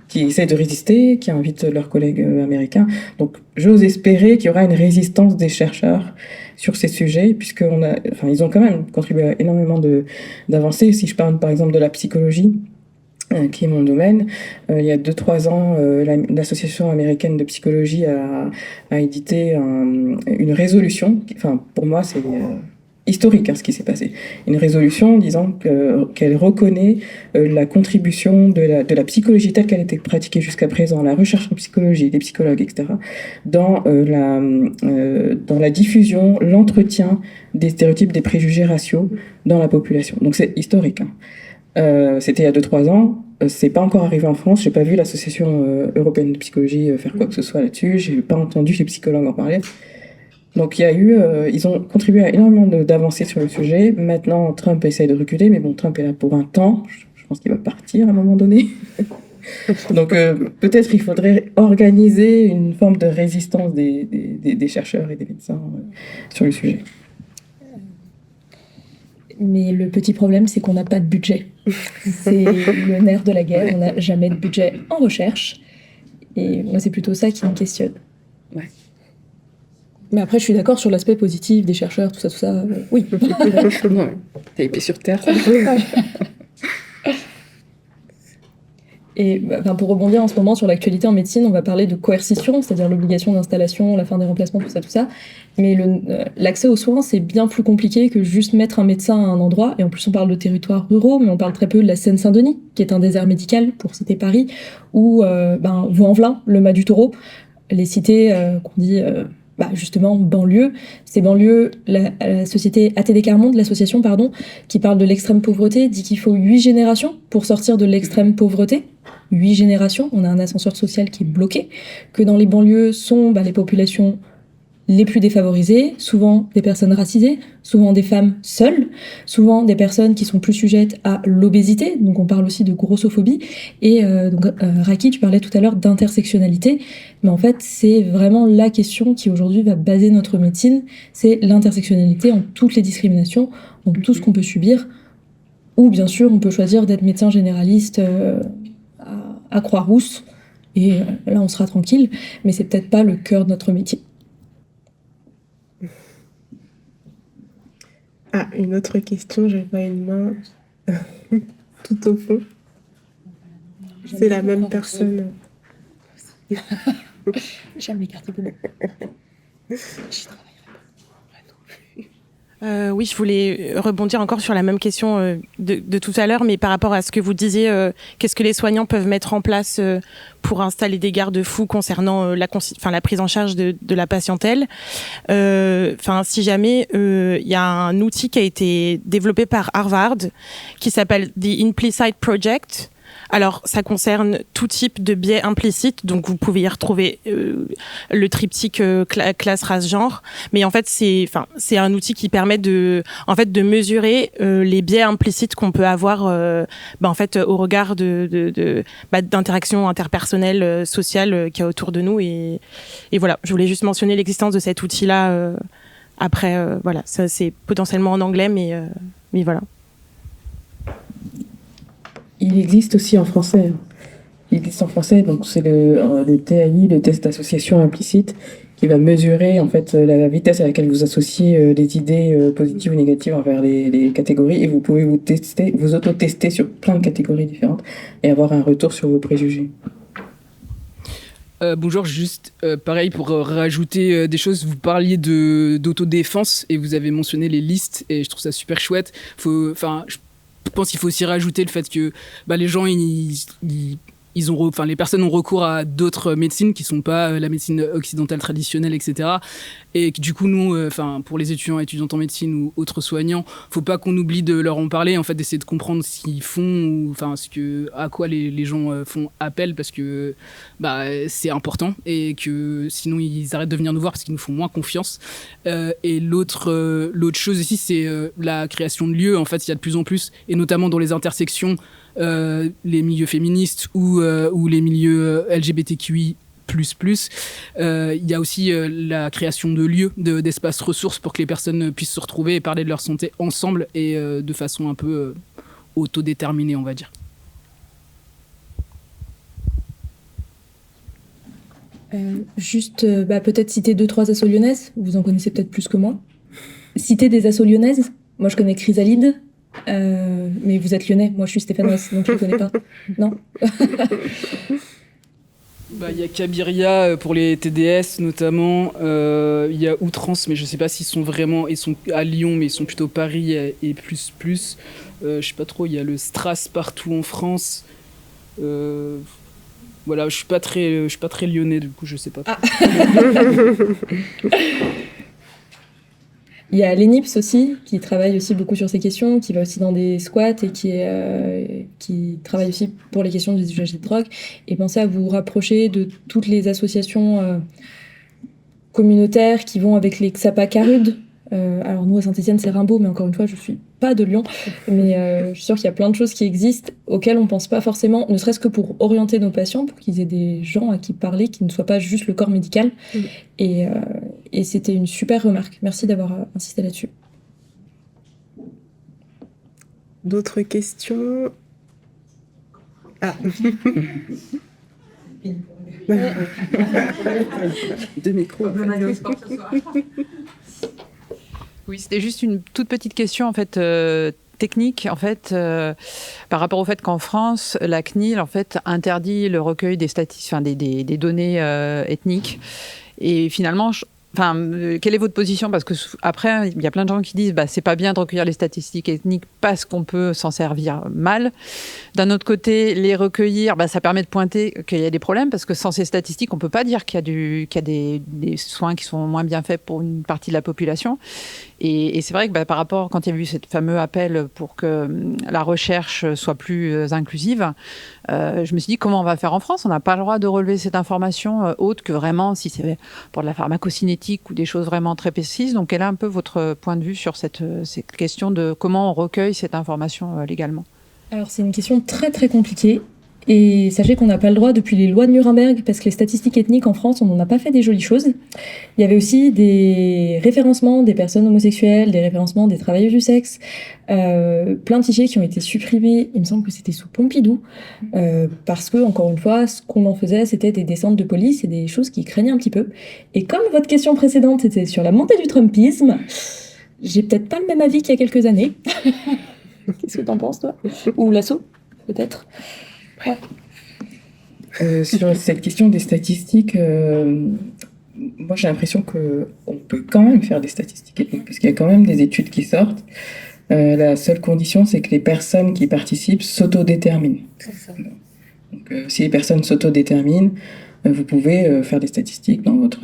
qui essayent de résister, qui invitent leurs collègues américains. Donc, j'ose espérer qu'il y aura une résistance des chercheurs sur ces sujets, ils ont quand même contribué à énormément d'avancées. Si je parle par exemple de la psychologie, qui est mon domaine. Il y a 2-3 ans, l'association américaine de psychologie a édité une résolution. Pour moi, c'est historique ce qui s'est passé. Une résolution disant qu'elle reconnaît la contribution de la psychologie telle qu'elle était pratiquée jusqu'à présent, la recherche en psychologie, des psychologues, etc., dans la diffusion, l'entretien des stéréotypes, des préjugés raciaux dans la population. Donc c'est historique. C'était il y a 2-3 ans. C'est pas encore arrivé en France. J'ai pas vu l'association européenne de psychologie faire quoi que ce soit là-dessus. J'ai pas entendu les psychologues en parler. Donc il y a eu, ils ont contribué à énormément d'avancées sur le sujet. Maintenant, Trump essaye de reculer, mais bon, Trump est là pour un temps. Je pense qu'il va partir à un moment donné. Donc peut-être il faudrait organiser une forme de résistance des chercheurs et des médecins sur le sujet. Mais le petit problème, c'est qu'on n'a pas de budget. C'est le nerf de la guerre. On n'a jamais de budget en recherche. Et moi, c'est plutôt ça qui me questionne. Ouais. Mais après, je suis d'accord sur l'aspect positif des chercheurs, tout ça. Oui. T'as épée sur terre. Et pour rebondir en ce moment sur l'actualité en médecine, on va parler de coercition, c'est-à-dire l'obligation d'installation, la fin des remplacements, tout ça. Mais l'accès aux soins, c'est bien plus compliqué que juste mettre un médecin à un endroit. Et en plus, on parle de territoires ruraux, mais on parle très peu de la Seine-Saint-Denis, qui est un désert médical, pour citer Paris, ou Vaux-en-Velin, le Mas du Taureau, les cités qu'on dit... justement, banlieue. Ces banlieues, la société ATD Quart Monde, l'association, qui parle de l'extrême pauvreté, dit qu'il faut 8 générations pour sortir de l'extrême pauvreté. 8 générations, on a un ascenseur social qui est bloqué, que dans les banlieues sont les populations les plus défavorisées, souvent des personnes racisées, souvent des femmes seules, souvent des personnes qui sont plus sujettes à l'obésité, donc on parle aussi de grossophobie, et Raki, tu parlais tout à l'heure d'intersectionnalité, mais en fait c'est vraiment la question qui aujourd'hui va baser notre médecine, c'est l'intersectionnalité en toutes les discriminations, en tout ce qu'on peut subir, ou bien sûr on peut choisir d'être médecin généraliste à Croix-Rousse, et là on sera tranquille, mais c'est peut-être pas le cœur de notre métier. Ah, une autre question, je vois une main tout au fond. C'est la même personne. J'aime les cartes bonnes. Oui, je voulais rebondir encore sur la même question de tout à l'heure, mais par rapport à ce que vous disiez, qu'est-ce que les soignants peuvent mettre en place pour installer des garde-fous concernant la prise en charge de la patientèle. Si jamais il y a un outil qui a été développé par Harvard qui s'appelle The Implicit Project. Alors, ça concerne tout type de biais implicites, donc vous pouvez y retrouver le triptyque classe, race, genre. Mais en fait, c'est un outil qui permet de mesurer les biais implicites qu'on peut avoir, au regard d'interactions interpersonnelles, sociales qu'il y a autour de nous. Et voilà, je voulais juste mentionner l'existence de cet outil-là. Après, voilà, ça c'est potentiellement en anglais, mais voilà. Il existe aussi en français. Il existe en français, donc c'est le TAI, le test d'association implicite, qui va mesurer en fait la vitesse à laquelle vous associez les idées positives ou négatives envers les catégories, et vous pouvez vous auto-tester sur plein de catégories différentes et avoir un retour sur vos préjugés. Bonjour, juste pareil pour rajouter des choses, vous parliez d'autodéfense et vous avez mentionné les listes et je trouve ça super chouette. Je pense qu'il faut aussi rajouter le fait que les gens, les personnes ont recours à d'autres médecines qui sont pas la médecine occidentale traditionnelle, etc. Et que, du coup, nous, pour les étudiants et étudiantes en médecine ou autres soignants, faut pas qu'on oublie de leur en parler, en fait, d'essayer de comprendre ce qu'ils font, à quoi les gens font appel, parce que c'est important et que sinon ils arrêtent de venir nous voir parce qu'ils nous font moins confiance. Et l'autre chose ici, c'est la création de lieux. En fait, il y a de plus en plus, et notamment dans les intersections, les milieux féministes ou les milieux LGBTQI++, il y a aussi la création de lieux, d'espaces ressources pour que les personnes puissent se retrouver et parler de leur santé ensemble et de façon un peu autodéterminée, on va dire. Peut-être citer 2-3 assos lyonnaises, vous en connaissez peut-être plus que moi. Citer des assos lyonnaises, moi je connais Chrysalide, mais vous êtes lyonnais, moi je suis stéphanoise, donc je ne connais pas. Non. Il y a Cabiria pour les TDS notamment, il y a Outrance, mais je ne sais pas s'ils sont à Lyon, mais ils sont plutôt Paris et plus. Je sais pas trop, il y a le Stras partout en France. Voilà, je suis pas très lyonnais, du coup je sais pas trop. Il y a l'ENIPS aussi, qui travaille aussi beaucoup sur ces questions, qui va aussi dans des squats et qui travaille aussi pour les questions des usagers de drogue. Et pensez à vous rapprocher de toutes les associations communautaires qui vont avec les XAPA Carud. Alors nous à Saint-Etienne c'est Rimbaud, mais encore une fois je suis pas de Lyon, mais je suis sûre qu'il y a plein de choses qui existent auxquelles on pense pas forcément, ne serait-ce que pour orienter nos patients, pour qu'ils aient des gens à qui parler, qui ne soient pas juste le corps médical. Et c'était une super remarque, merci d'avoir insisté là-dessus. D'autres questions? Deux micros. Oui, c'était juste une toute petite question en fait technique en fait par rapport au fait qu'en France la CNIL en fait interdit le recueil des des données ethniques et finalement quelle est votre position? Parce que après, il y a plein de gens qui disent c'est pas bien de recueillir les statistiques ethniques parce qu'on peut s'en servir mal. D'un autre côté, les recueillir, ça permet de pointer qu'il y a des problèmes parce que sans ces statistiques, on peut pas dire qu'il y a des soins qui sont moins bien faits pour une partie de la population. Et c'est vrai que par rapport, quand il y a eu ce fameux appel pour que la recherche soit plus inclusive, je me suis dit comment on va faire en France? On n'a pas le droit de relever cette information autre que vraiment si c'est pour de la pharmacocinétique ou des choses vraiment très précises. Donc quel est un peu votre point de vue sur cette question de comment on recueille cette information légalement? Alors c'est une question très très compliquée Et sachez qu'on n'a pas le droit depuis les lois de Nuremberg, parce que les statistiques ethniques en France, on n'en a pas fait des jolies choses. Il y avait aussi des référencements des personnes homosexuelles, des référencements des travailleuses du sexe, plein de fichiers qui ont été supprimés, il me semble que c'était sous Pompidou, parce que, encore une fois, ce qu'on en faisait, c'était des descentes de police et des choses qui craignaient un petit peu. Et comme votre question précédente était sur la montée du Trumpisme, j'ai peut-être pas le même avis qu'il y a quelques années. Qu'est-ce que t'en penses, toi? Ou l'assaut, peut-être? Ouais. Sur cette question des statistiques, moi j'ai l'impression qu'on peut quand même faire des statistiques ethniques, parce qu'il y a quand même des études qui sortent. La seule condition, c'est que les personnes qui participent s'autodéterminent. Donc, si les personnes s'autodéterminent, vous pouvez faire des statistiques dans votre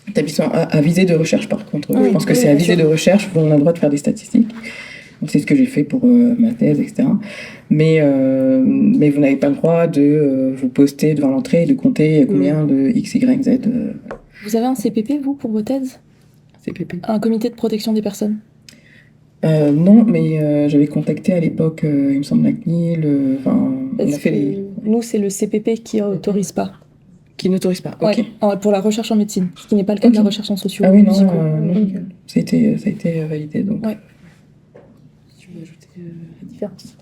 établissement à visée de recherche, par contre. Je pense que c'est à visée de recherche où on a le droit de faire des statistiques. Donc, c'est ce que j'ai fait pour ma thèse, etc. Mais vous n'avez pas le droit de vous poster devant l'entrée et de compter combien de X, Y, Z. Vous avez un CPP, vous, pour vos thèses? CPP. Un comité de protection des personnes? Non, mais j'avais contacté à l'époque, il me semble, la CNIL. On a fait les... Nous, c'est le CPP qui n'autorise pas. Qui n'autorise pas, ok. Ouais, pour la recherche en médecine, ce qui n'est pas le cas de la recherche en sociaux. Ah oui, non, ça a été validé, donc... Ouais. Tu veux ajouter la différence?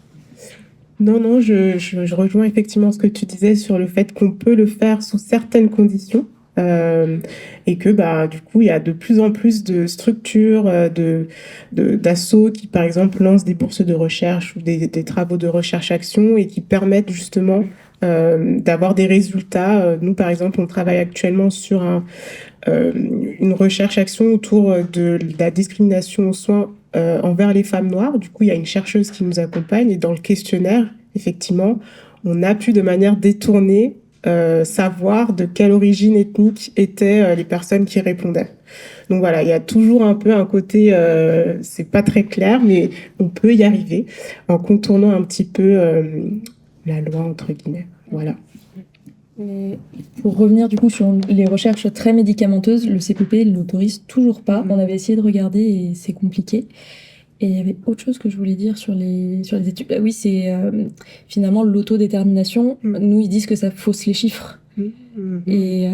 Non, je rejoins effectivement ce que tu disais sur le fait qu'on peut le faire sous certaines conditions. Et que du coup il y a de plus en plus de structures, d'assauts qui par exemple lancent des bourses de recherche ou des travaux de recherche-action et qui permettent justement d'avoir des résultats. Nous par exemple on travaille actuellement sur une recherche-action autour de la discrimination aux soins envers les femmes noires. Du coup il y a une chercheuse qui nous accompagne et dans le questionnaire effectivement on a pu de manière détournée savoir de quelle origine ethnique étaient les personnes qui répondaient. Donc voilà, il y a toujours un peu un côté, c'est pas très clair, mais on peut y arriver en contournant un petit peu la loi, entre guillemets. Voilà. Mais pour revenir du coup sur les recherches très médicamenteuses, le CPP ne l'autorise toujours pas. On avait essayé de regarder et c'est compliqué. Et il y avait autre chose que je voulais dire sur les études. Oui, c'est finalement l'autodétermination. Nous, ils disent que ça fausse les chiffres. Et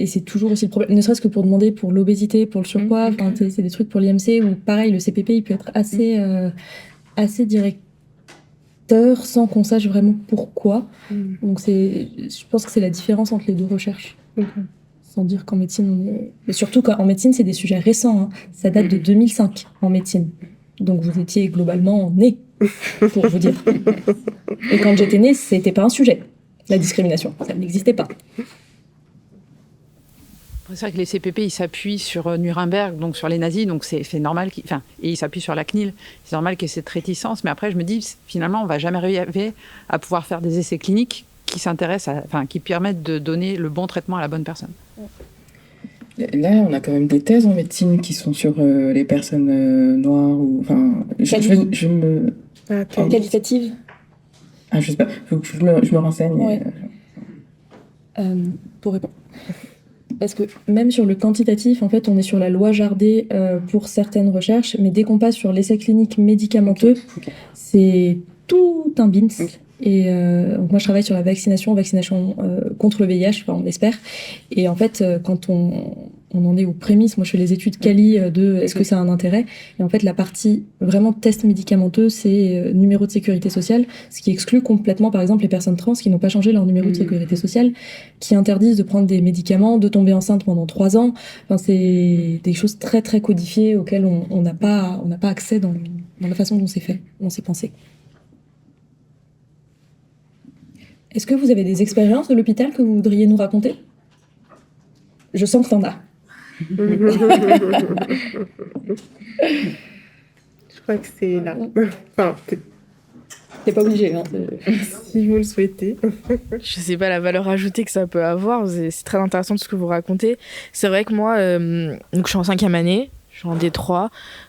c'est toujours aussi le problème. Ne serait-ce que pour demander pour l'obésité, pour le surpoids. Enfin, c'est des trucs pour l'IMC où, pareil, le CPP, il peut être assez directeur sans qu'on sache vraiment pourquoi. Donc, je pense que c'est la différence entre les deux recherches. Sans dire qu'en médecine, on est... Mais surtout qu'en médecine, c'est des sujets récents. Hein. Ça date de 2005 en médecine. Donc vous étiez globalement né, pour vous dire. Et quand j'étais née, c'était pas un sujet, la discrimination. Ça n'existait pas. C'est vrai que les CPP, ils s'appuient sur Nuremberg, donc sur les nazis, donc c'est normal et ils s'appuient sur la CNIL. C'est normal qu'il y ait cette réticence, mais après je me dis, finalement, on va jamais arriver à pouvoir faire des essais cliniques qui permettent de donner le bon traitement à la bonne personne. Là, on a quand même des thèses en médecine qui sont sur les personnes noires ou je me qualitative. Je sais pas, faut que je me renseigne. Ouais. Pour répondre. Parce que même sur le quantitatif, en fait, on est sur la loi Jardé pour certaines recherches, mais dès qu'on passe sur l'essai clinique médicamenteux, c'est tout un bins. Et donc moi, je travaille sur la vaccination contre le VIH, on espère. Et en fait, quand on en est aux prémices, moi je fais les études quali de est-ce que ça a un intérêt. Et en fait, la partie vraiment test médicamenteux, c'est numéro de sécurité sociale, ce qui exclut complètement, par exemple, les personnes trans qui n'ont pas changé leur numéro de sécurité sociale, qui interdisent de prendre des médicaments, de tomber enceinte pendant 3 ans. Enfin, c'est des choses très très codifiées auxquelles on n'a pas accès dans la façon dont c'est fait, dont c'est pensé. Est-ce que vous avez des expériences de l'hôpital que vous voudriez nous raconter? Je sens que t'en as. Je crois que c'est là. Enfin, t'es pas obligé, hein. Si vous le souhaitez. Je sais pas la valeur ajoutée que ça peut avoir. C'est très intéressant tout ce que vous racontez. C'est vrai que moi, donc je suis en 5e année. Je suis en D3,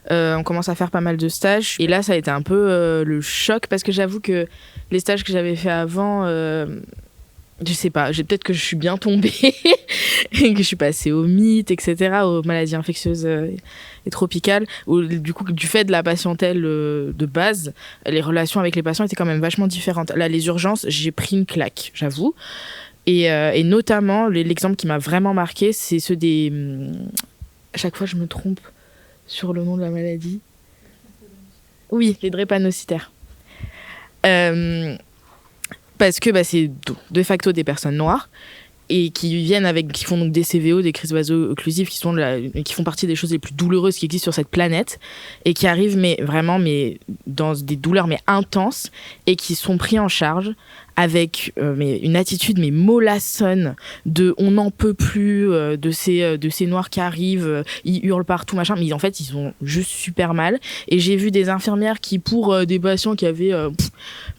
on commence à faire pas mal de stages. Et là, ça a été un peu le choc parce que j'avoue que les stages que j'avais fait avant, je sais pas, peut-être que je suis bien tombée, et que je suis passée aux mythes, etc., aux maladies infectieuses et tropicales, où du coup, du fait de la patientèle de base, les relations avec les patients étaient quand même vachement différentes. Là, les urgences, j'ai pris une claque, j'avoue. Et notamment, l'exemple qui m'a vraiment marqué, c'est ceux des... À chaque fois, je me trompe sur le nom de la maladie. Oui, les drépanocytaires. Parce que c'est de facto des personnes noires et qui font donc des CVO, des crises vaso-occlusives, qui font partie des choses les plus douloureuses qui existent sur cette planète et qui arrivent vraiment dans des douleurs intenses et qui sont pris en charge avec une attitude mollassonne de on n'en peut plus de ces noirs qui arrivent, ils hurlent partout machin, mais en fait ils ont juste super mal. Et j'ai vu des infirmières qui pour des patients qui avaient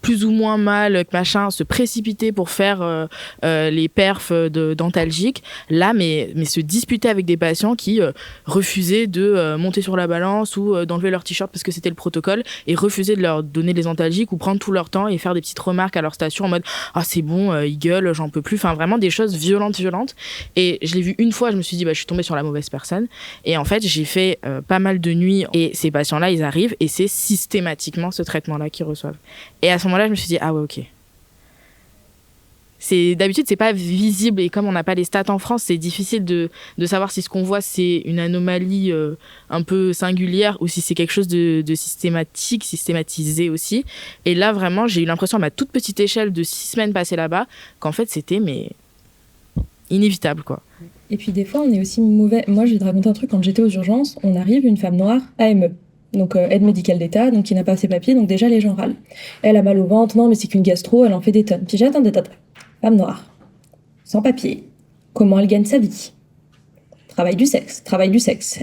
plus ou moins mal machin se précipiter pour faire les perfs d'antalgiques là, mais se disputer avec des patients qui refusaient de monter sur la balance ou d'enlever leur t-shirt parce que c'était le protocole et refusaient de leur donner les antalgiques ou prendre tout leur temps et faire des petites remarques à leur station en mode ah c'est bon, ils gueulent, j'en peux plus, enfin vraiment des choses violentes. Et je l'ai vu une fois, je me suis dit je suis tombée sur la mauvaise personne. Et en fait j'ai fait pas mal de nuits et ces patients là ils arrivent et c'est systématiquement ce traitement là qu'ils reçoivent. Et à ce moment là je me suis dit ah ouais ok, d'habitude c'est pas visible et comme on n'a pas les stats en France, c'est difficile de savoir si ce qu'on voit c'est une anomalie un peu singulière ou si c'est quelque chose de systématisé aussi. Et là vraiment j'ai eu l'impression à ma toute petite échelle de 6 semaines passées là-bas qu'en fait c'était inévitable quoi. Et puis des fois on est aussi mauvais. Moi je vais te raconter un truc, quand j'étais aux urgences, on arrive, une femme noire, AME. Donc aide médicale d'État, donc qui n'a pas ses papiers, donc déjà les gens râlent. Elle a mal au ventre, non mais c'est qu'une gastro, elle en fait des tonnes. Puis j'attends. Femme noire, sans papier, comment elle gagne sa vie? Travail du sexe.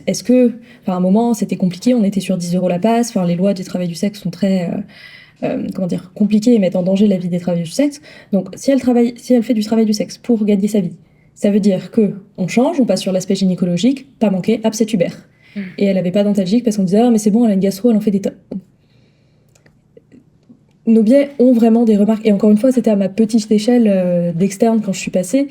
Est-ce que, à un moment, c'était compliqué, on était sur 10 € la passe, les lois du travail du sexe sont très, compliquées et mettent en danger la vie des travailleurs du sexe. Donc, si elle fait du travail du sexe pour gagner sa vie, ça veut dire que on change, on passe sur l'aspect gynécologique, pas manquer, abcès tubaire. Et elle avait pas d'antalgique parce qu'on disait, ah, mais c'est bon, elle a une gastro, elle en fait des tonnes. Nos biais ont vraiment des remarques. Et encore une fois, c'était à ma petite échelle d'externe quand je suis passée.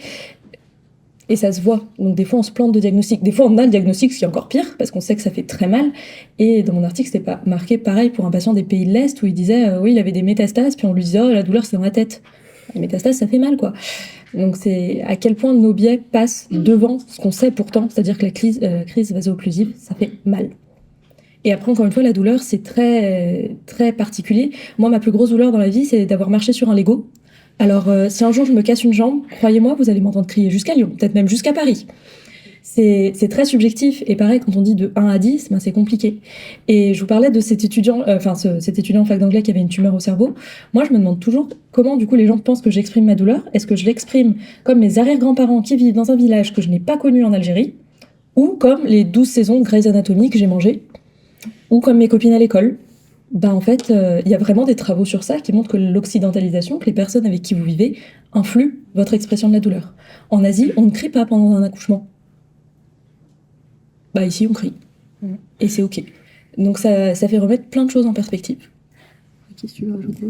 Et ça se voit. Donc des fois, on se plante de diagnostic. Des fois, on a le diagnostic, ce qui est encore pire, parce qu'on sait que ça fait très mal. Et dans mon article, c'était pas marqué pareil pour un patient des pays de l'Est, où il disait, oui, il avait des métastases, puis on lui disait, oh, la douleur, c'est dans la tête. Les métastases, ça fait mal, quoi. Donc c'est à quel point nos biais passent devant ce qu'on sait pourtant, c'est-à-dire que la crise vaso-occlusive, ça fait mal. Et après, encore une fois, la douleur, c'est très, très particulier. Moi, ma plus grosse douleur dans la vie, c'est d'avoir marché sur un Lego. Alors, si un jour je me casse une jambe, croyez-moi, vous allez m'entendre crier jusqu'à Lyon, peut-être même jusqu'à Paris. C'est très subjectif. Et pareil, quand on dit de 1 à 10, c'est compliqué. Et je vous parlais de cet étudiant en fac d'anglais qui avait une tumeur au cerveau. Moi, je me demande toujours comment, du coup, les gens pensent que j'exprime ma douleur. Est-ce que je l'exprime comme mes arrière-grands-parents qui vivent dans un village que je n'ai pas connu en Algérie, ou comme les 12 saisons de Grey's Anatomy que j'ai mangées, ou comme mes copines à l'école. En fait, y a vraiment des travaux sur ça qui montrent que l'occidentalisation, que les personnes avec qui vous vivez, influent votre expression de la douleur. En Asie, on ne crie pas pendant un accouchement. Ici, on crie. Et c'est OK. Donc ça fait remettre plein de choses en perspective. Qu'est-ce que tu veux ajouter ?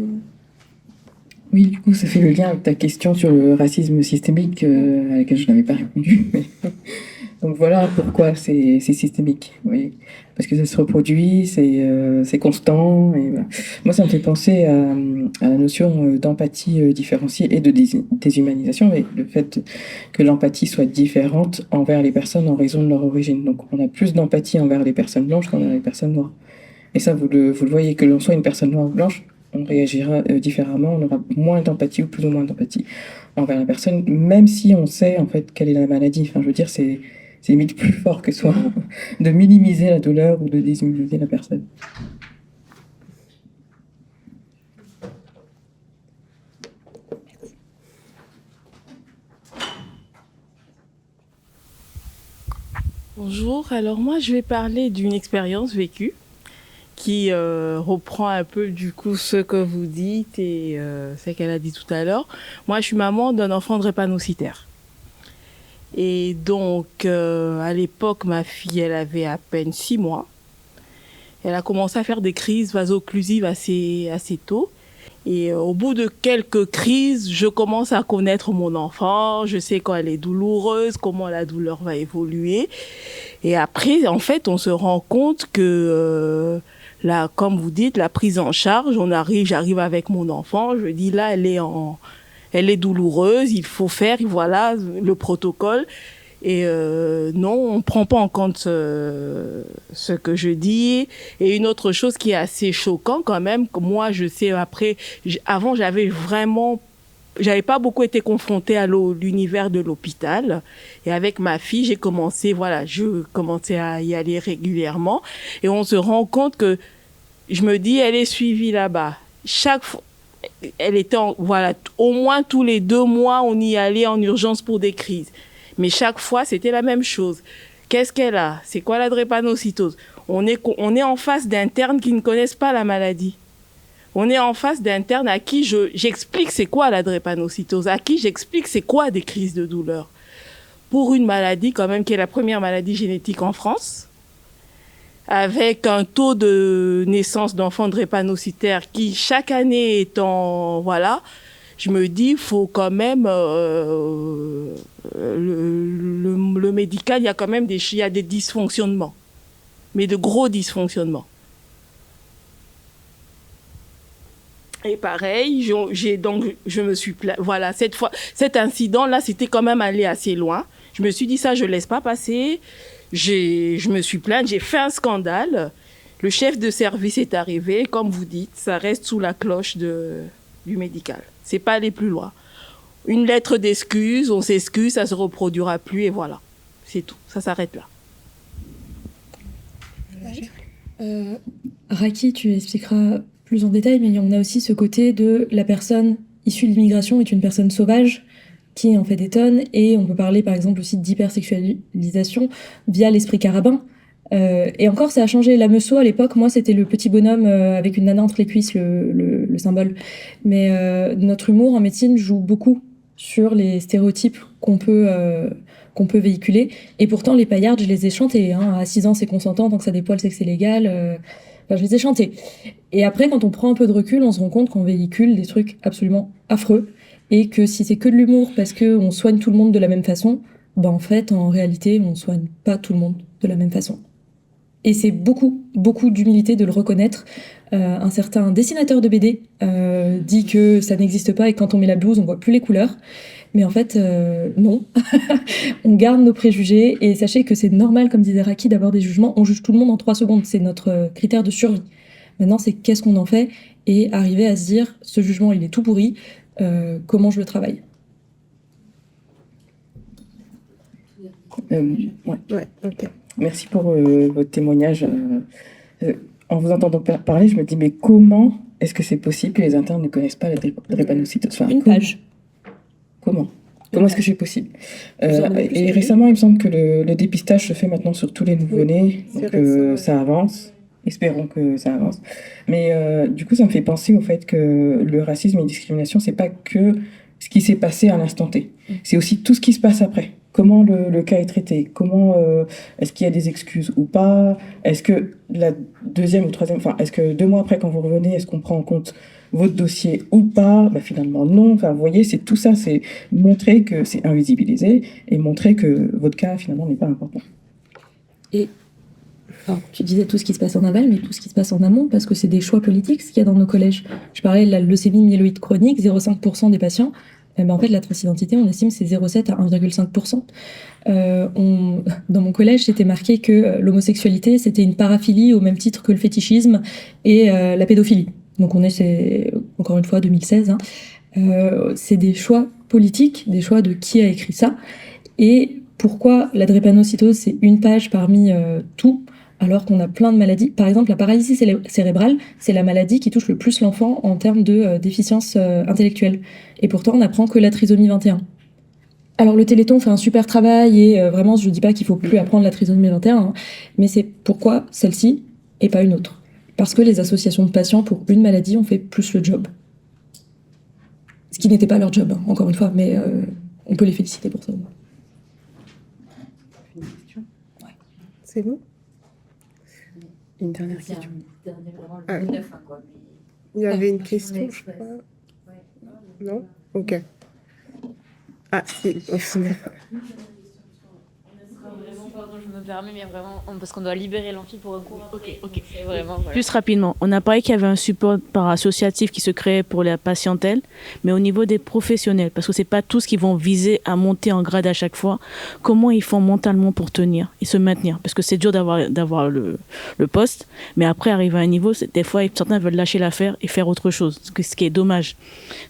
Oui, du coup, ça fait le lien avec ta question sur le racisme systémique à laquelle je n'avais pas répondu. Mais... Donc voilà pourquoi c'est systémique, oui. Parce que ça se reproduit, c'est constant. Et voilà. Moi, ça me fait penser à la notion d'empathie différenciée et de déshumanisation, mais le fait que l'empathie soit différente envers les personnes en raison de leur origine. Donc on a plus d'empathie envers les personnes blanches qu'envers les personnes noires. Et ça, vous le voyez, que l'on soit une personne noire ou blanche, on réagira différemment, on aura moins d'empathie ou plus ou moins d'empathie envers la personne, même si on sait en fait quelle est la maladie. Enfin, je veux dire, c'est limite plus fort que soi de minimiser la douleur ou de déshumaniser la personne. Bonjour, alors moi je vais parler d'une expérience vécue qui reprend un peu du coup ce que vous dites et ce qu'elle a dit tout à l'heure. Moi je suis maman d'un enfant drépanocytaire. Et donc, à l'époque, ma fille, elle avait à peine 6 mois. Elle a commencé à faire des crises vaso-occlusives assez tôt. Et au bout de quelques crises, je commence à connaître mon enfant, je sais quand elle est douloureuse, comment la douleur va évoluer. Et après, en fait, on se rend compte que, comme vous dites, la prise en charge, j'arrive avec mon enfant, je dis là, elle est douloureuse, il faut faire, voilà, le protocole. Et non, on ne prend pas en compte ce que je dis. Et une autre chose qui est assez choquant quand même, que moi je sais après, avant j'avais pas beaucoup été confrontée à l'univers de l'hôpital. Et avec ma fille, je commençais à y aller régulièrement. Et on se rend compte que, je me dis, elle est suivie là-bas. Chaque fois, elle était, au moins tous les 2 mois, on y allait en urgence pour des crises. Mais chaque fois, c'était la même chose. Qu'est-ce qu'elle a? C'est quoi la drépanocytose? On est en face d'internes qui ne connaissent pas la maladie. On est en face d'internes à qui j'explique c'est quoi la drépanocytose, à qui j'explique c'est quoi des crises de douleur. Pour une maladie quand même qui est la première maladie génétique en France, avec un taux de naissance d'enfants drépanocytaires qui chaque année est je me dis, faut quand même le médical, il y a quand même des dysfonctionnements, mais de gros dysfonctionnements. Et pareil, je me suis cette fois, cet incident-là, c'était quand même allé assez loin. Je me suis dit ça, je laisse pas passer. Je me suis plainte, j'ai fait un scandale. Le chef de service est arrivé, comme vous dites, ça reste sous la cloche du médical. C'est pas aller plus loin. Une lettre d'excuse, on s'excuse, ça se reproduira plus et voilà. C'est tout, ça s'arrête là. Raki, tu expliqueras plus en détail, mais on a aussi ce côté de la personne issue de l'immigration est une personne sauvage qui en fait des tonnes, et on peut parler par exemple aussi d'hypersexualisation via l'esprit carabin. Et encore, ça a changé. La Meusseau, à l'époque, moi, c'était le petit bonhomme avec une nana entre les cuisses, le symbole. Mais notre humour en médecine joue beaucoup sur les stéréotypes qu'on peut véhiculer. Et pourtant, les paillardes, je les ai chantées. À 6 ans, c'est consentant, tant que ça dépoile, c'est que c'est légal. Je les ai chantées. Et après, quand on prend un peu de recul, on se rend compte qu'on véhicule des trucs absolument affreux. Et que si c'est que de l'humour parce qu'on soigne tout le monde de la même façon, en fait, en réalité, on soigne pas tout le monde de la même façon. Et c'est beaucoup, beaucoup d'humilité de le reconnaître. Un certain dessinateur de BD dit que ça n'existe pas et que quand on met la blouse, on voit plus les couleurs. Mais en fait, non. On garde nos préjugés et sachez que c'est normal, comme disait Raki, d'avoir des jugements. On juge tout le monde en 3 secondes. C'est notre critère de survie. Maintenant, c'est qu'est-ce qu'on en fait et arriver à se dire, ce jugement, il est tout pourri. Comment je le travaille? Ok. Merci pour votre témoignage. En vous entendant parler, je me dis, mais comment est-ce que c'est possible que les internes ne connaissent pas la drépanocytose? Une page. Comment est-ce que c'est possible? Et récemment, il me semble que le dépistage se fait maintenant sur tous les nouveau-nés, donc ça avance. Espérons que ça avance. Mais du coup, ça me fait penser au fait que le racisme et la discrimination, c'est pas que ce qui s'est passé à l'instant T. C'est aussi tout ce qui se passe après. Comment le cas est traité? Comment est-ce qu'il y a des excuses ou pas? Est-ce que la deuxième ou troisième, est-ce que 2 mois après, quand vous revenez, est-ce qu'on prend en compte votre dossier ou pas? Finalement, non. Vous voyez, c'est tout ça, c'est montrer que c'est invisibilisé et montrer que votre cas, finalement, n'est pas important. Et tu disais tout ce qui se passe en aval, mais tout ce qui se passe en amont, parce que c'est des choix politiques, ce qu'il y a dans nos collèges. Je parlais de la leucémie myéloïde chronique, 0,5% des patients. En fait, la transidentité, on estime c'est 0,7 à 1,5%. Dans mon collège, c'était marqué que l'homosexualité, c'était une paraphilie au même titre que le fétichisme et la pédophilie. Donc c'est encore une fois 2016. C'est des choix politiques, des choix de qui a écrit ça. Et pourquoi la drépanocytose, c'est une page parmi tout, alors qu'on a plein de maladies. Par exemple, la paralysie cérébrale, c'est la maladie qui touche le plus l'enfant en termes de déficience intellectuelle. Et pourtant, on n'apprend que la trisomie 21. Alors, le Téléthon fait un super travail et vraiment, je ne dis pas qu'il ne faut plus apprendre la trisomie 21, mais c'est pourquoi celle-ci et pas une autre. Parce que les associations de patients pour une maladie ont fait plus le job. Ce qui n'était pas leur job, encore une fois, mais on peut les féliciter pour ça. C'est bon? Une dernière question. Il y avait une question, je crois. Non? Ok. Ah, si, au final. Pardon, je me permets, mais vraiment, parce qu'on doit libérer l'amphi pour un cours. Ok. C'est vraiment, voilà. Plus rapidement, on a parlé qu'il y avait un support para-associatif qui se créait pour la patientèle, mais au niveau des professionnels, parce que c'est pas tous qui vont viser à monter en grade à chaque fois, comment ils font mentalement pour tenir et se maintenir? Parce que c'est dur d'avoir le poste, mais après, arriver à un niveau, des fois, certains veulent lâcher l'affaire et faire autre chose, ce qui est dommage.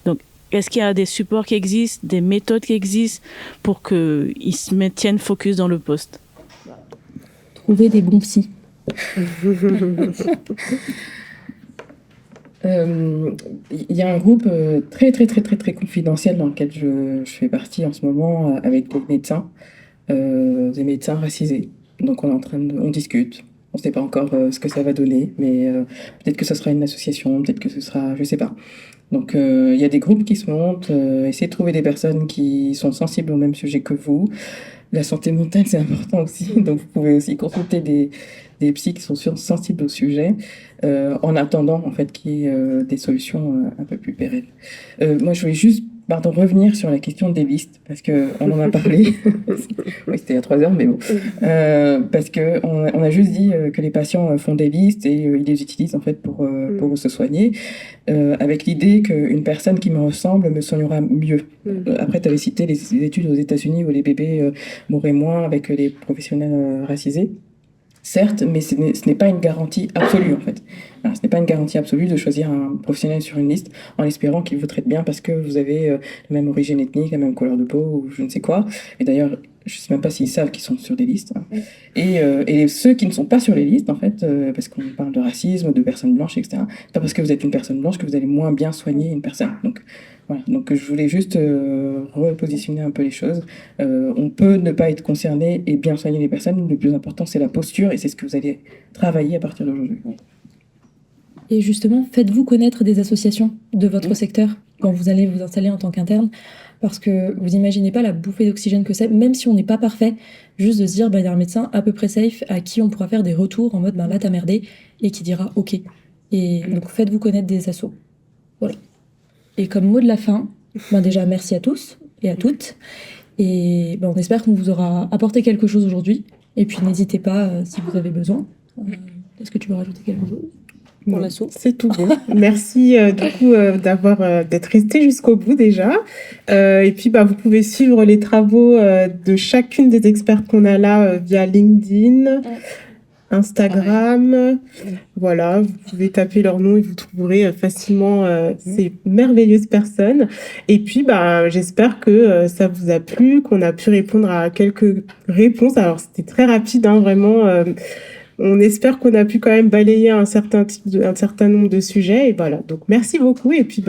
Donc, est-ce qu'il y a des supports qui existent, des méthodes qui existent pour qu'ils se maintiennent focus dans le poste? Trouver des bons psys. Il y a un groupe très confidentiel dans lequel je fais partie en ce moment avec des médecins racisés. Donc on discute. On ne sait pas encore ce que ça va donner, mais peut-être que ce sera une association, peut-être que ce sera, je sais pas. Donc il y a des groupes qui se montent, essayez de trouver des personnes qui sont sensibles au même sujet que vous. La santé mentale, c'est important aussi, donc vous pouvez aussi consulter des psys qui sont sensibles au sujet, en attendant en fait qu'il y ait des solutions un peu plus pérennes. Moi, je voulais juste revenir sur la question des listes, parce qu'on en a parlé. Oui, c'était il y a 3 heures, mais bon. Parce qu'on a juste dit que les patients font des listes et ils les utilisent en fait pour se soigner, avec l'idée qu'une personne qui me ressemble me soignera mieux. Après, tu avais cité les études aux États-Unis où les bébés mouraient moins avec les professionnels racisés. Certes, mais ce n'est pas une garantie absolue, en fait. Alors, ce n'est pas une garantie absolue de choisir un professionnel sur une liste en espérant qu'il vous traite bien parce que vous avez la même origine ethnique, la même couleur de peau ou je ne sais quoi. Et d'ailleurs, je ne sais même pas s'ils savent qu'ils sont sur des listes. Et ceux qui ne sont pas sur les listes, en fait, parce qu'on parle de racisme, de personnes blanches, etc., c'est pas parce que vous êtes une personne blanche que vous allez moins bien soigner une personne. Donc, voilà. Donc, je voulais juste repositionner un peu les choses. On peut ne pas être concerné et bien soigner les personnes. Le plus important, c'est la posture et c'est ce que vous allez travailler à partir d'aujourd'hui. Et justement, faites-vous connaître des associations de votre secteur quand vous allez vous installer en tant qu'interne, parce que vous imaginez pas la bouffée d'oxygène que c'est, même si on n'est pas parfait, juste de se dire, il y a un médecin à peu près safe à qui on pourra faire des retours en mode, là t'as merdé, et qui dira ok. Et donc faites-vous connaître des assos. Voilà. Et comme mot de la fin, déjà merci à tous et à toutes, et on espère qu'on vous aura apporté quelque chose aujourd'hui, et puis n'hésitez pas si vous avez besoin. Est-ce que tu veux rajouter quelque chose? C'est tout bon. Merci du coup d'être resté jusqu'au bout déjà. Et puis vous pouvez suivre les travaux de chacune des expertes qu'on a là via LinkedIn, Instagram. Voilà, vous pouvez taper leur nom et vous trouverez facilement ces merveilleuses personnes. Et puis j'espère que ça vous a plu, qu'on a pu répondre à quelques réponses. Alors c'était très rapide, vraiment. On espère qu'on a pu quand même balayer un certain nombre de sujets. Et voilà. Donc, merci beaucoup. Et puis,